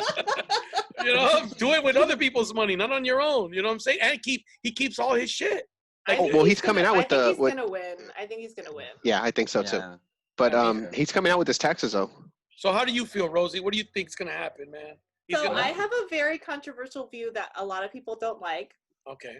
You know, do it with other people's money, not on your own. You know what I'm saying? And he keeps all his shit. I think well, he's coming out with I think the- he's gonna win. I think he's gonna win. Yeah, I think so too. Yeah. But Yeah, me he's coming out with his taxes though. So how do you feel, Rosie? What do you think's gonna happen, man? So I have a very controversial view that a lot of people don't like. Okay.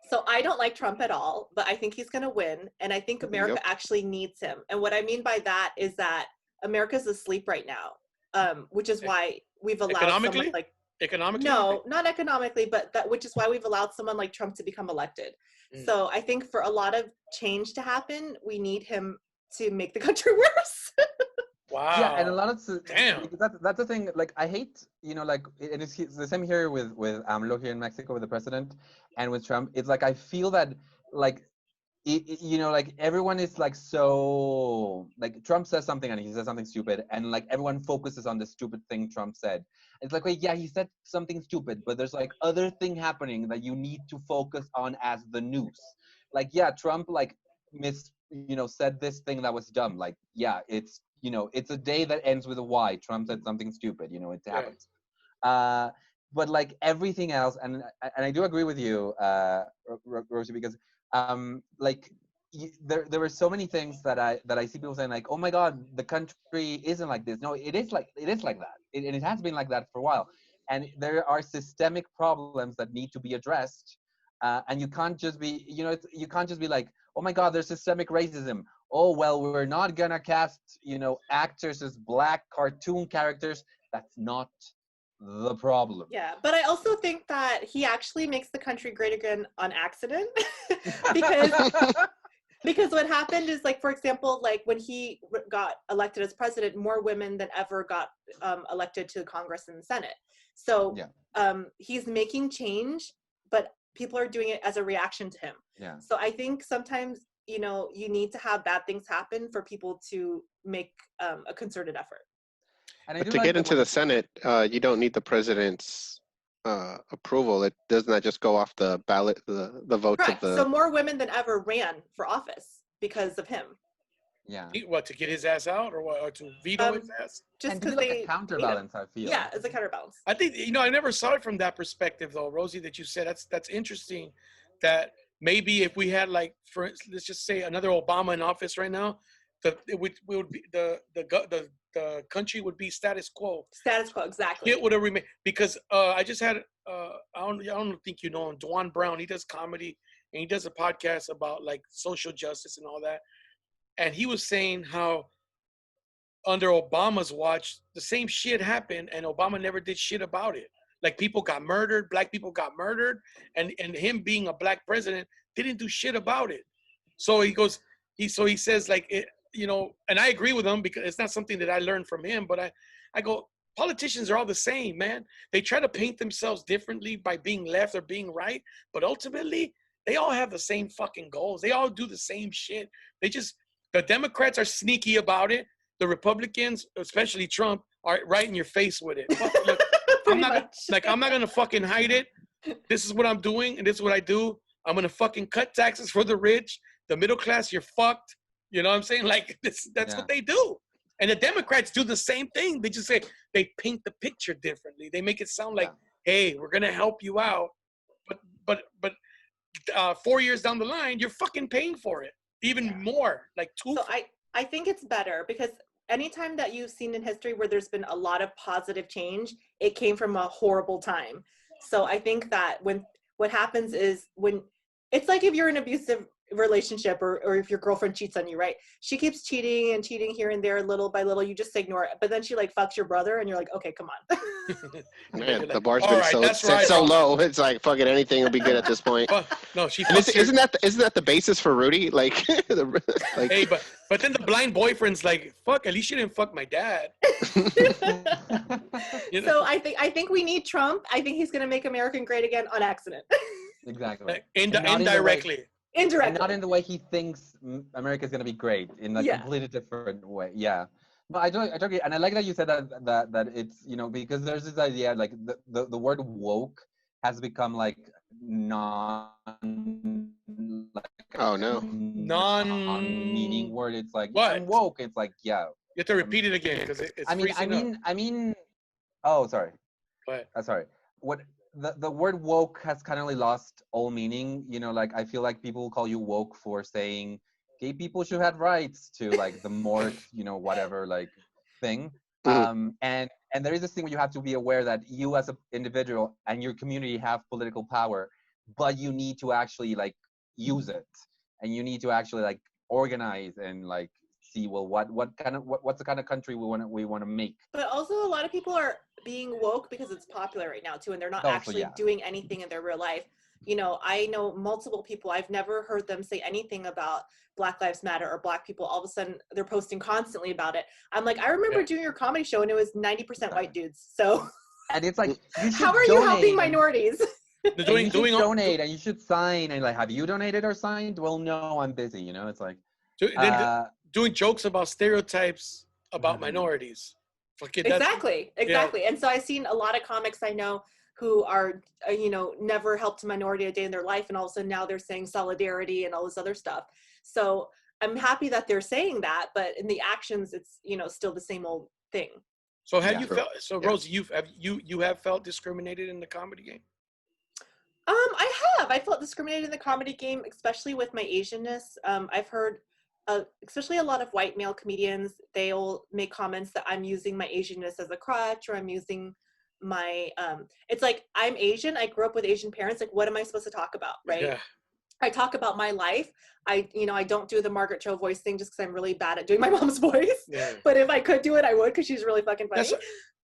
So I don't like Trump at all, but I think he's going to win. And I think America Yep. actually needs him. And what I mean by that is that America's asleep right now, which is why we've allowed Economically? someone like, Economically? no, not economically, but which is why we've allowed someone like Trump to become elected. Mm. So I think for a lot of change to happen, we need him to make the country worse. Wow. Yeah, and a lot of Damn. because that's the thing. Like, I hate, like, and it's the same here with AMLO here in Mexico with the president, and with Trump. It's like I feel that like, like everyone is like so like Trump says something and he says something stupid, and like everyone focuses on the stupid thing Trump said. It's like, wait, yeah, he said something stupid, but there's like other thing happening that you need to focus on as the news. Like, yeah, Trump like said this thing that was dumb. Like, yeah, it's it's a day that ends with a Y. Trump said something stupid. It happens. But like everything else, and I do agree with you, Rosie, because like there were so many things that I see people saying like, oh my God, the country isn't like this. No, it is like that, and it has been like that for a while. And there are systemic problems that need to be addressed, and you can't just be you can't just be like, oh my God, there's systemic racism. Oh, well, we're not gonna cast, actors as black cartoon characters. That's not the problem. Yeah, but I also think that he actually makes the country great again on accident. Because what happened is, like, for example, like when he got elected as president, more women than ever got elected to Congress and the Senate. So he's making change, but people are doing it as a reaction to him. Yeah. So I think sometimes, you need to have bad things happen for people to make a concerted effort. And But to get into the Senate, you don't need the president's approval. It does not just go off the ballot, the votes Correct. of the. So more women than ever ran for office because of him. Yeah. What, to get his ass out or what? Or to veto his ass? Just And to be because like they a counterbalance, I feel. Yeah, it's a counterbalance. I think, I never saw it from that perspective though, Rosie, that you said. That's interesting. That maybe if we had like, let's just say another Obama in office right now, we would be the country would be status quo. Status quo, exactly. It would have remained because I just had I don't think you know him, Dwan Brown. He does comedy and he does a podcast about like social justice and all that. And he was saying how under Obama's watch, the same shit happened, and Obama never did shit about it. Like people got murdered, black people got murdered, and him being a black president didn't do shit about it. So he goes, he says like it, and I agree with him because it's not something that I learned from him, but I go, politicians are all the same, man. They try to paint themselves differently by being left or being right, but ultimately they all have the same fucking goals. They all do the same shit. The Democrats are sneaky about it. The Republicans, especially Trump, are right in your face with it. Look, I'm not gonna fucking hide it. This is what I'm doing, and this is what I do. I'm gonna fucking cut taxes for the rich, the middle class. You're fucked. You know what I'm saying? Like that's what they do. And the Democrats do the same thing. They just say they paint the picture differently. They make it sound like, hey, we're gonna help you out, but 4 years down the line, you're fucking paying for it even more. Like two. So I think it's better because anytime that you've seen in history where there's been a lot of positive change, it came from a horrible time. So I think that what happens is when it's like if you're in an abusive relationship or if your girlfriend cheats on you, right? She keeps cheating and cheating here and there little by little, you just ignore it. But then she like fucks your brother and you're like, okay, come on. Man, Like, the bar's been set so low. It's like fucking anything will be good at this point. No, she isn't that the basis for Rudy? Like, hey, but then the blind boyfriend's like, fuck, at least you didn't fuck my dad. So I think we need Trump. I think he's gonna make America great again on accident. Exactly. Like, indirectly. Indirectly. And not in the way he thinks America is going to be great, in a completely different way. Yeah. But I do agree. And I like that you said that it's, because there's this idea, like the word woke has become like non-meaning word. It's like, what? I'm woke. It's like, yeah. You have to repeat it again because it's I mean, oh, sorry. What? Sorry. The word woke has kind of lost all meaning. Like I feel like people call you woke for saying gay people should have rights to like the more, whatever like thing. And there is this thing where you have to be aware that you as an individual and your community have political power, but you need to actually like use it, and you need to actually like organize and like see, well, what's the kind of country we want to make. But also a lot of people are being woke because it's popular right now too, and they're not actually doing anything in their real life. I know multiple people, I've never heard them say anything about Black Lives Matter or Black people. All of a sudden they're posting constantly about it. I'm like, I remember doing your comedy show and it was 90% white dudes. So and it's like, how are you helping minorities? You should donate and you should sign, and like, have you donated or signed? Well, no, I'm busy. It's like doing jokes about stereotypes about minorities. Exactly. And so I've seen a lot of comics I know who are never helped a minority a day in their life, and all of a sudden now they're saying solidarity and all this other stuff. So I'm happy that they're saying that, but in the actions it's still the same old thing. So have you felt, Rosie, you have felt discriminated in the comedy game? I felt discriminated in the comedy game, especially with my Asianness. I've heard especially a lot of white male comedians, they'll make comments that I'm using my Asianness as a crutch, or I'm using my it's like, I'm Asian, I grew up with Asian parents, like what am I supposed to talk about, right? Yeah. I talk about my life. I don't do the Margaret Cho voice thing just because I'm really bad at doing my mom's voice. Yeah. But if I could do it, I would, because she's really fucking funny.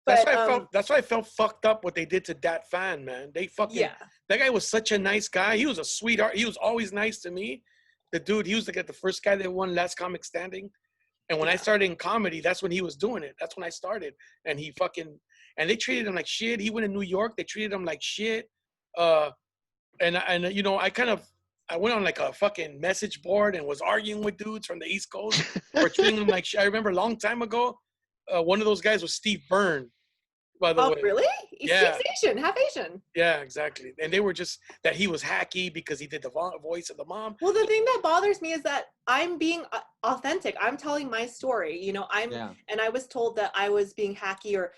That's why I felt fucked up what they did to Dat Fan, man. They fucking that guy was such a nice guy. He was a sweetheart. He was always nice to me. The dude, he was like the first guy that won Last Comic Standing. And when I started in comedy, that's when he was doing it. That's when I started. And they treated him like shit. He went to New York. They treated him like shit. I went on like a fucking message board and was arguing with dudes from the East Coast for treating him like shit. I remember a long time ago, one of those guys was Steve Byrne, by the way. Oh, really? He's Yeah. Asian, half Asian. Yeah, exactly. And they were just that he was hacky because he did the voice of the mom. Well, the thing that bothers me is that I'm being authentic. I'm telling my story. You know, and I was told that I was being hacky, or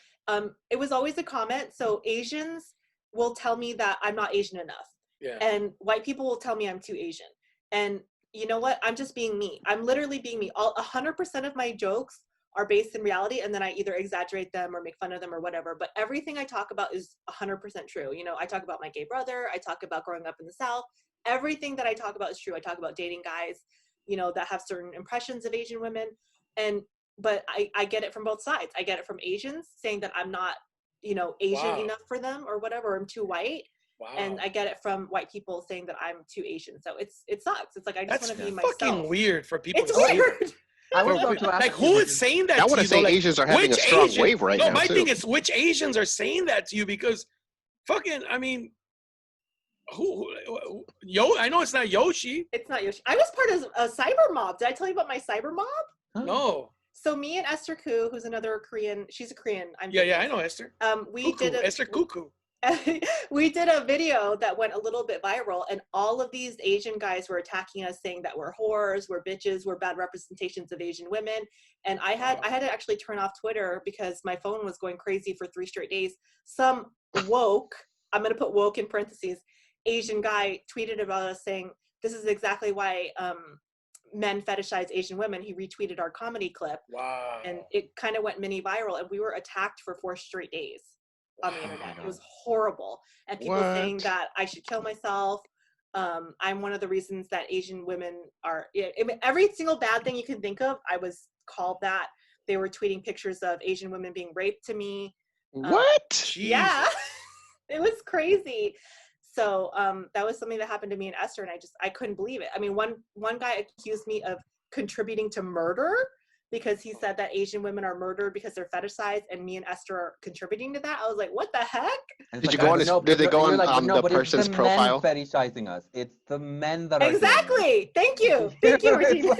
it was always a comment. So Asians will tell me that I'm not Asian enough. Yeah. And white people will tell me I'm too Asian. And you know what? I'm just being me. I'm literally being me. 100% of my jokes are based in reality, and then I either exaggerate them or make fun of them or whatever. But everything I talk about is 100% true. You know, I talk about my gay brother. I talk about growing up in the South. Everything that I talk about is true. I talk about dating guys, you know, that have certain impressions of Asian women. But I get it from both sides. I get it from Asians saying that I'm not, you know, Asian enough for them or whatever, or I'm too white. Wow. And I get it from white people saying that I'm too Asian. So it sucks. It's like, I just want to be That's fucking myself. weird for people It's to say weird. that. I was about to ask Like, you who because- is saying that I to want you? to say Like, Asians are having a which strong Asian- wave right no, now, my too. thing is which Asians are saying that to you, because fucking, I mean, I know it's not Yoshi. It's not Yoshi. I was part of a cyber mob. Did I tell you about my cyber mob? No. So me and Esther Koo, who's another Korean, she's a Korean. Yeah, I know Esther. We did Esther Cuckoo. we did a video that went a little bit viral, and all of these Asian guys were attacking us, saying that we're whores, we're bitches, we're bad representations of Asian women. And I had to actually turn off Twitter because my phone was going crazy for 3 straight days. Some woke, I'm going to put woke in parentheses, Asian guy tweeted about us saying, this is exactly why men fetishize Asian women. He retweeted our comedy clip. Wow. And it kind of went mini viral, and we were attacked for 4 straight days on the internet. It was horrible. And people saying that I should kill myself. I'm one of the reasons that Asian women are, every single bad thing you can think of, I was called that. They were tweeting pictures of Asian women being raped to me. What? Yeah, it was crazy. So that was something that happened to me and Esther, and I couldn't believe it. I mean, one guy accused me of contributing to murder because he said that Asian women are murdered because they're fetishized, and me and Esther are contributing to that. I was like, what the heck? Did you go on? Did they go on the person's profile? It's the men fetishizing us. It's the men that are exactly. Thank you, Regina.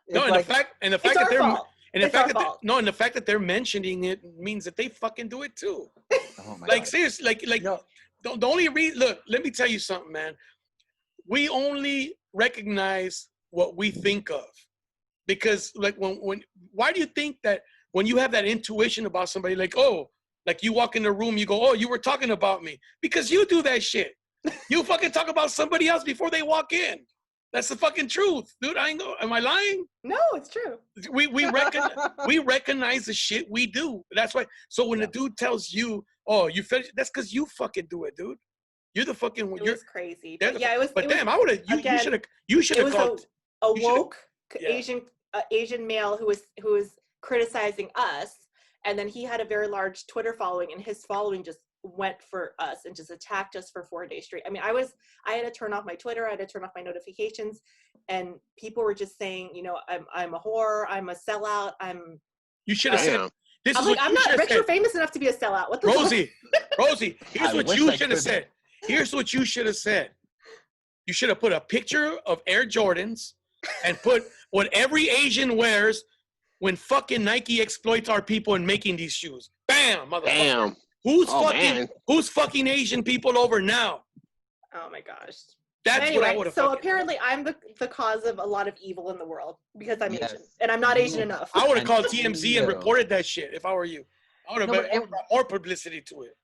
The fact it's our fault. the fact that they're mentioning it means that they fucking do it too. Oh my like God. seriously, the only reason. Look, let me tell you something, man. We only recognize what we think of, because like why do you think that when you have that intuition about somebody, like, oh, like you walk in the room, you go, oh, you were talking about me, because you do that shit. You fucking talk about somebody else before they walk in. That's the fucking truth, dude. Am I lying? No, it's true. We recognize the shit we do. That's why. So when the dude tells you, "Oh, you fetish," that's because you fucking do it, dude. You're the fucking. It was crazy. But yeah, it was. But damn, I would have. You should have called. A woke Asian male who was criticizing us, and then he had a very large Twitter following, and his following just went for us and just attacked us for 4 days straight. I mean, I had to turn off my Twitter, I had to turn off my notifications, and people were just saying, you know, I'm a whore, I'm a sellout, You should have said. This I'm is like, I'm not rich or famous enough to be a sellout. What the Rosie, here's what you should have said. Here's what you should have said. You should have put a picture of Air Jordans and put what every Asian wears when fucking Nike exploits our people in making these shoes. Bam, motherfucker. Damn. Who's fucking Asian people over now? Oh my gosh. That's what I would have. So apparently I'm the cause of a lot of evil in the world because I'm Asian, and I'm not Asian enough. I would have called TMZ and reported that shit if I were you. I would have brought more publicity to it.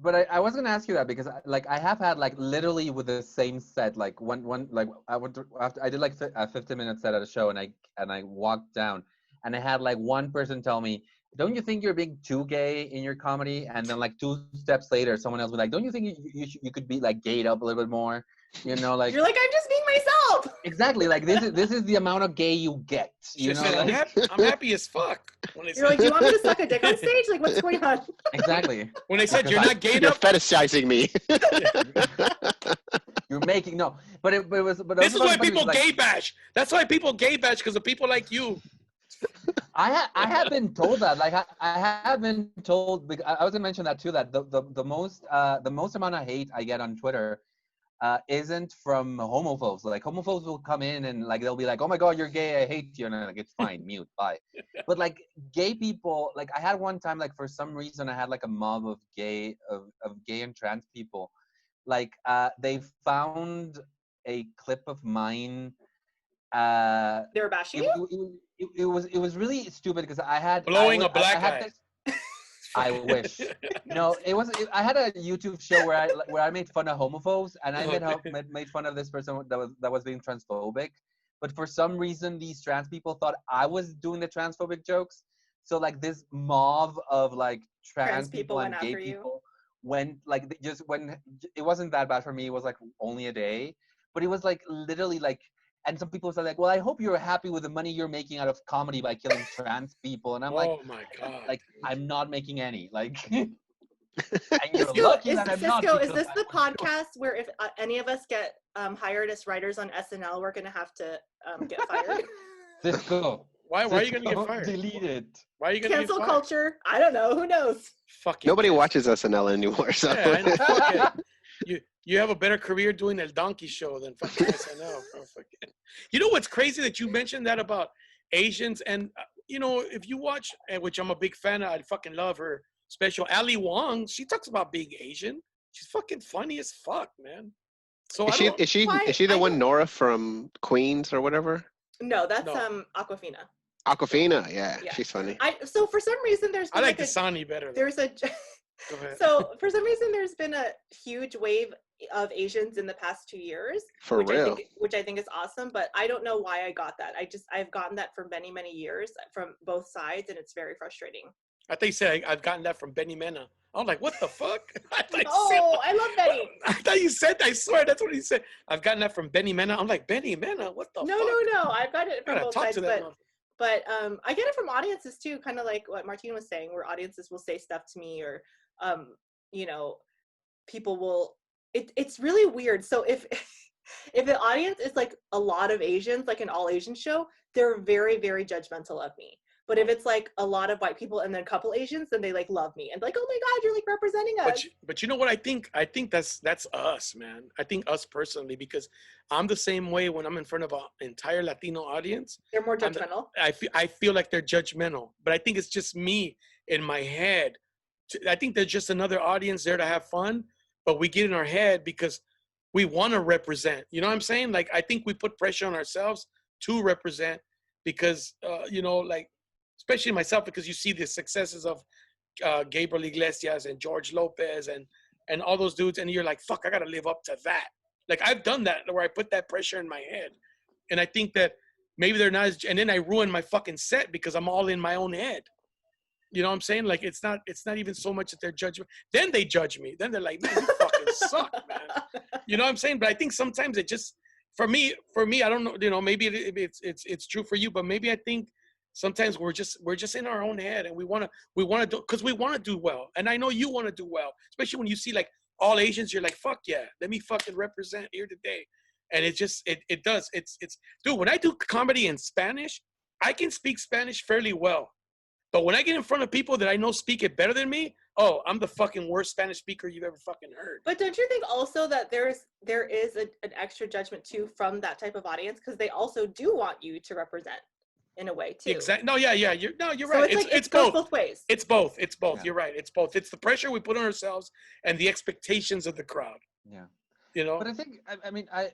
But I was gonna ask you that because like I have had like literally with the same set, like one like I did like a 15-minute set at a show, and I walked down and I had like one person tell me, don't you think you're being too gay in your comedy? And then like 2 steps later, someone else was like, don't you think you could be like gayed up a little bit more? You know, like you're like, I'm just being myself. Exactly. Like this is the amount of gay you get. You know, like, I'm happy as fuck. You're like, do you want me to suck a dick on stage? Like, what's going on? Exactly. When they said you're not gay enough, you're fetishizing me. You're making but this is why people gay bash. That's why people gay bash, because of people like you. I have been told that. Like I have been told. I was gonna mention that too. That the most amount of hate I get on Twitter isn't from homophobes. Like homophobes will come in and like they'll be like, "Oh my God, you're gay. I hate you," and I'm like, "It's fine, mute, bye." But like gay people, like I had one time, like for some reason, I had like a mob of gay and trans people. Like they found a clip of mine. They were bashing It, you? it was really stupid because Blowing a I black had eye. this. I wish. No, I had a YouTube show where I made fun of homophobes, and I made fun of this person that was being transphobic. But for some reason, these trans people thought I was doing the transphobic jokes. So like this mob of like trans people went and gay after you. people went like just when it wasn't that bad for me. It was like only a day, but it was like literally like. And some people said like, "Well, I hope you're happy with the money you're making out of comedy by killing trans people." And I'm like, Oh my God. like I'm not making any. Like, and you're Cisco, lucky that I'm not. Cisco, is because this the podcast where if any of us get hired as writers on SNL, we're gonna have to get fired? Cisco. Why are you gonna get fired? Delete it. Why are you gonna Cancel get fired? culture? I don't know. Who knows? Fucking Nobody kids. watches SNL anymore, so Yeah, I know. Fuck it. You have a better career doing El Donkey Show than fucking SNL. Bro. Fucking. You know what's crazy that you mentioned that about Asians, and you know, if you watch, which I'm a big fan of, I fucking love her special, Ali Wong. She talks about being Asian. She's fucking funny as fuck, man. So is I she don't. is she the one Nora from Queens or whatever? No, that's No. Aquafina. Aquafina, yeah, Yeah. she's funny. So for some reason there's I been like like Dasani better. Though. there's a Go ahead. so for some reason there's been a huge wave of Asians in the past 2 years, For which real. which I think is awesome, but I don't know why I got that. I've gotten that for many years from both sides, and it's very frustrating. I thought you said I've gotten that from Benny Mena. I'm like, what the fuck? I thought you Oh, said, I love Benny. I thought you said. I swear that's what he said. I've gotten that from Benny Mena. I'm like, Benny Mena, what the No, fuck? no, I've got it from Gotta both talk sides, to that. but I get it from audiences too, kind of like what Martine was saying, where audiences will say stuff to me, or you know, people will. It's really weird. So if if the audience is like a lot of Asians, like an all Asian show, they're very judgmental of me. But if it's like a lot of white people and then a couple Asians, then they like love me and like, oh my God, you're like representing us. But you know what I think? I think that's us, man. I think us personally, because I'm the same way when I'm in front of an entire Latino audience. They're more judgmental. I feel like they're judgmental, but I think it's just me in my head. I think there's just another audience there to have fun, but we get in our head because we want to represent. You know what I'm saying? Like, I think we put pressure on ourselves to represent because, you know, like, especially myself, because you see the successes of Gabriel Iglesias and George Lopez and all those dudes, and you're like, fuck, I got to live up to that. Like, I've done that where I put that pressure in my head. And I think that maybe they're not as, and then I ruin my fucking set because I'm all in my own head. You know what I'm saying? Like, it's not even so much that they're judging. Then they judge me. Then they're like, man, you fucking suck, man. You know what I'm saying? But I think sometimes it just, for me, I don't know, you know, maybe it's true for you, but maybe I think sometimes we're just in our own head, and we want to do, because we want to do well. And I know you want to do well, especially when you see like all Asians, you're like, fuck yeah, let me fucking represent here today. And it just, it does. It's dude, when I do comedy in Spanish, I can speak Spanish fairly well. But when I get in front of people that I know speak it better than me, oh, I'm the fucking worst Spanish speaker you've ever fucking heard. But don't you think also that there is an extra judgment too from that type of audience, because they also do want you to represent in a way too. Exactly. No, yeah. You're so right. It's like, it's it goes both. both ways. It's both. It's both. Yeah. You're right. It's both. It's the pressure we put on ourselves and the expectations of the crowd. Yeah. You know. But I think I mean I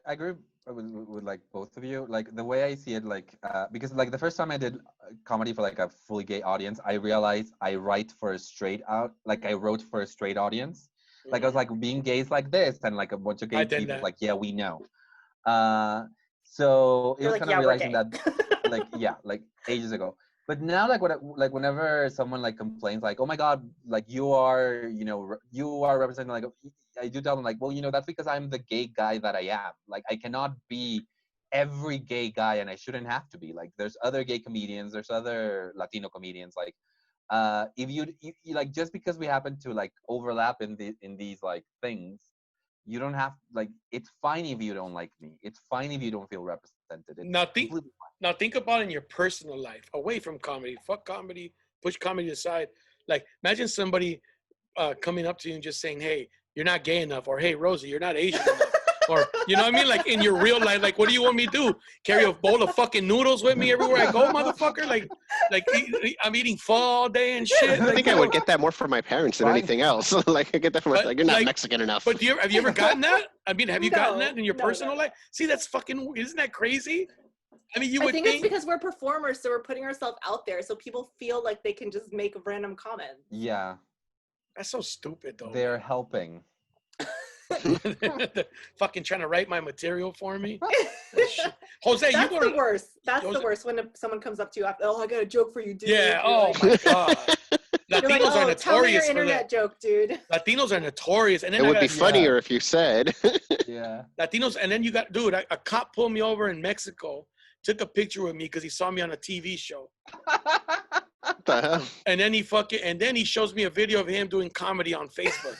agree with like both of you. Like the way I see it, like because like the first time I did comedy for like a fully gay audience, I realized I wrote for a straight audience. Like I was like, being gay is like this, and like a bunch of gay people like, yeah, we know. So it was like, kind yeah, of realizing we're that like yeah, like ages ago. But now, like whenever someone like complains, like, "Oh my God, like you are representing," like I do tell them, like, well, that's because I'm the gay guy that I am. Like I cannot be every gay guy, and I shouldn't have to be. Like there's other gay comedians, there's other Latino comedians. Like if you like, just because we happen to like overlap in these like things, you don't have like, it's fine if you don't like me. It's fine if you don't feel represented. It's Now think about it in your personal life, away from comedy. Fuck comedy, push comedy aside. Like imagine somebody coming up to you and just saying, hey, you're not gay enough, or hey, Rosie, you're not Asian enough. Or, you know what I mean? Like in your real life, like, what do you want me to do? Carry a bowl of fucking noodles with me everywhere I go, motherfucker? I'm eating pho all day and shit. I Like, think I would get that more from my parents than Right. anything else. Like, I get that from my, But, like, you're not like- Mexican enough. But have you ever gotten that? I mean, have you gotten No, that in your no, personal no. life? See, that's fucking, isn't that crazy? I mean, you I would think it's because we're performers, so we're putting ourselves out there, so people feel like they can just make random comments. Yeah, that's so stupid, though. they're helping. They're fucking trying to write my material for me. Jose, That's you the go. worst. That's Jose- the worst when someone comes up to you after, oh, I got a joke for you, dude. Yeah. You're Oh like, my god. you're like, Latinos are oh, tell me your notorious for internet that. joke, dude. Latinos are notorious, and then It would be got, funnier if you said. Yeah. Latinos, and then you got, dude, a cop pulled me over in Mexico, took a picture with me because he saw me on a TV show, What the hell? and then he shows me a video of him doing comedy on Facebook,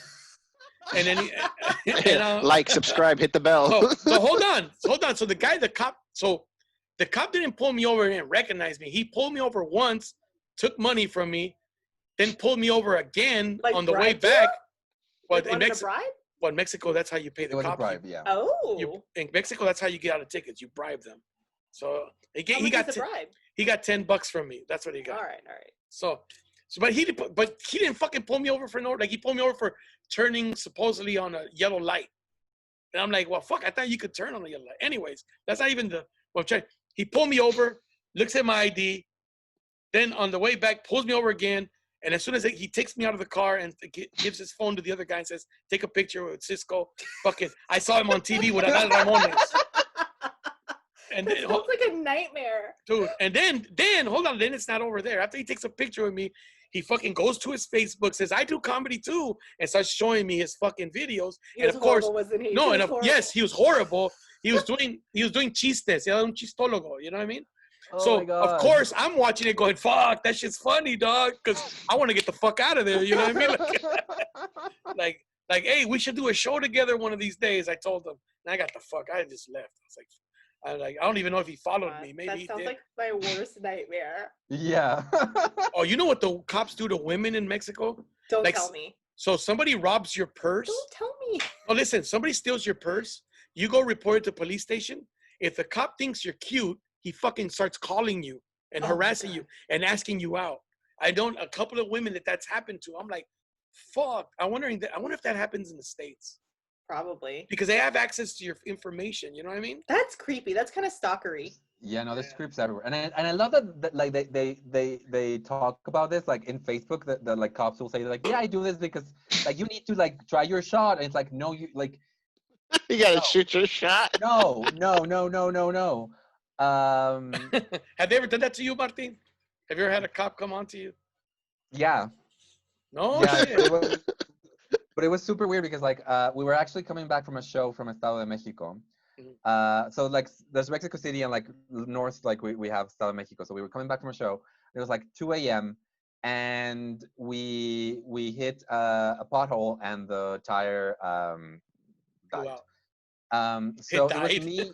and then Like, subscribe, hit the bell. so hold on. So the cop didn't pull me over and didn't recognize me. He pulled me over once, took money from me, then pulled me over again Like on the way bribed you? back. Like, But wanted a bribe? in Mexico, that's how you pay It the was a cops. bribe, yeah. Oh. In Mexico, that's how you get out of tickets. You bribe them. So he How got much is the bribe? he got $10 from me. That's what he got. All right. So but he didn't fucking pull me over for no, like, he pulled me over for turning supposedly on a yellow light. And I'm like, well, fuck, I thought you could turn on the yellow light. Anyways, that's not even well, he pulled me over, looks at my ID, then on the way back pulls me over again, and as soon as he takes me out of the car and gives his phone to the other guy and says, take a picture with Cisco. Fucking, I saw him on TV with Adal Ramones. And That then, sounds like a nightmare. dude, and then hold on, then it's not over there. After he takes a picture with me, he fucking goes to his Facebook, says, I do comedy too, and starts showing me his fucking videos. He And was of course, horrible, wasn't he? no, He and was of, horrible. yes, he was horrible. He was doing chistes, era un chistólogo, you know what I mean? Oh So my God. of course I'm watching it going, fuck, that shit's funny, dog, because I want to get the fuck out of there, you know what I mean? Like, hey, we should do a show together one of these days. I told him, and I got the fuck. I just left. I don't even know if he followed me. Maybe that he sounds did. like my worst nightmare. Yeah. Oh, you know what the cops do to women in Mexico? Don't Like, tell me. So somebody robs your purse. Don't tell me. Oh, listen, somebody steals your purse. You go report it to police station. If the cop thinks you're cute, he fucking starts calling you and Oh my harassing God. you and asking you out. A couple of women that's happened to. I'm like, fuck. I wonder if that happens in the States Probably. because they have access to your information. You know what I mean? That's creepy. That's kind of stalkery. Yeah, no, there's Yeah. scripts everywhere, and I love that like they talk about this like in Facebook that like cops will say like, yeah, I do this because like you need to like try your shot, and it's like, no, you like You gotta No. shoot your shot. no. Have they ever done that to you, Martin? Have you ever had a cop come on to you? Yeah, No. yeah, Shit. but it was super weird because like we were actually coming back from a show from Estado de Mexico. Mhm. So like there's Mexico City and like north, like we have Estado de Mexico. So we were coming back from a show. It was like 2 a.m. and we hit a pothole and the tire Go died. out. So It it was died? me.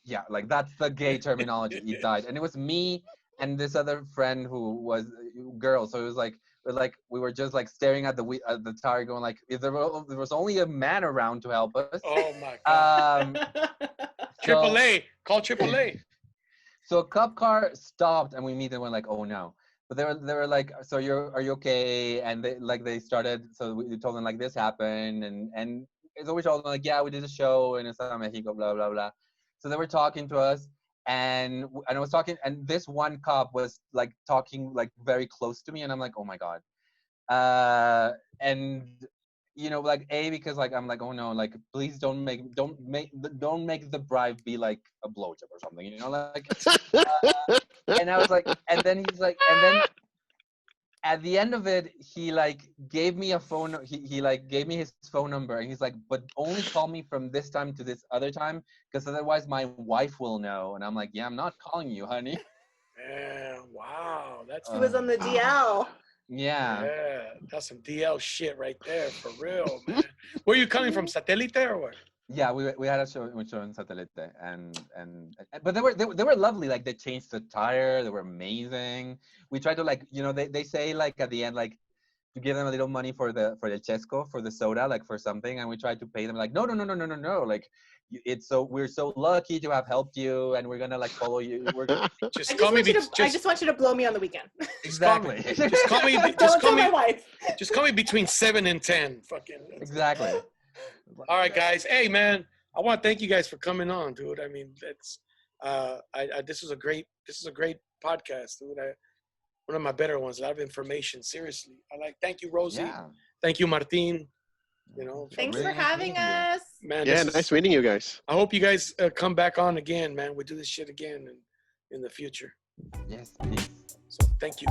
Yeah, like that's the gay terminology. It died, and it was me and this other friend who was girl. So it was like we were just like staring at the tire, going like, if there was only a man around to help us. Oh my god. Um, Triple A. Call Triple A. So a cop car stopped, and we meet and went like, oh no. But they were like, so are you okay? And they started. So we told them like this happened, and so we told them like, yeah, we did a show in Estado de Mexico, blah blah blah. So they were talking to us, and I was talking, and this one cop was like talking like very close to me, and I'm like, oh my god. And you know, like because like I'm like, oh no, like please don't make the bribe be like a blowjob or something, you know, like. And I was like, and then he's like, and then at the end of it, he like gave me a phone. He like gave me his phone number, and he's like, but only call me from this time to this other time, because otherwise my wife will know. And I'm like, yeah, I'm not calling you, honey. Yeah. Wow. That's He was on the DL. Yeah. yeah. That's some DL shit right there, for real, man. Where you coming from, Satellite or what? Yeah, we had a show in Satellite, and but they were lovely. Like they changed the tire, they were amazing. We tried to like, you know, they say like at the end like to give them a little money for the Cisco, for the soda, like for something, and we tried to pay them like no, like it's so we're so lucky to have helped you, and we're gonna like follow you. We're Just call me. I just want you to blow me on the weekend. exactly. Just call me. Don't Just call tell my me. wife. Just call me between 7 and 10. Fucking. Exactly. All right, guys. Hey, man. I want to thank you guys for coming on, dude. I mean, it's this is a great podcast, dude. One of my better ones. A lot of information. Seriously, thank you, Rosie. Yeah. Thank you, Martin. You know, Thanks Really for nice having meeting you. us. man. Yeah, this nice is- meeting you guys. I hope you guys come back on again, man. We do this shit again in the future. Yes, please. So thank you.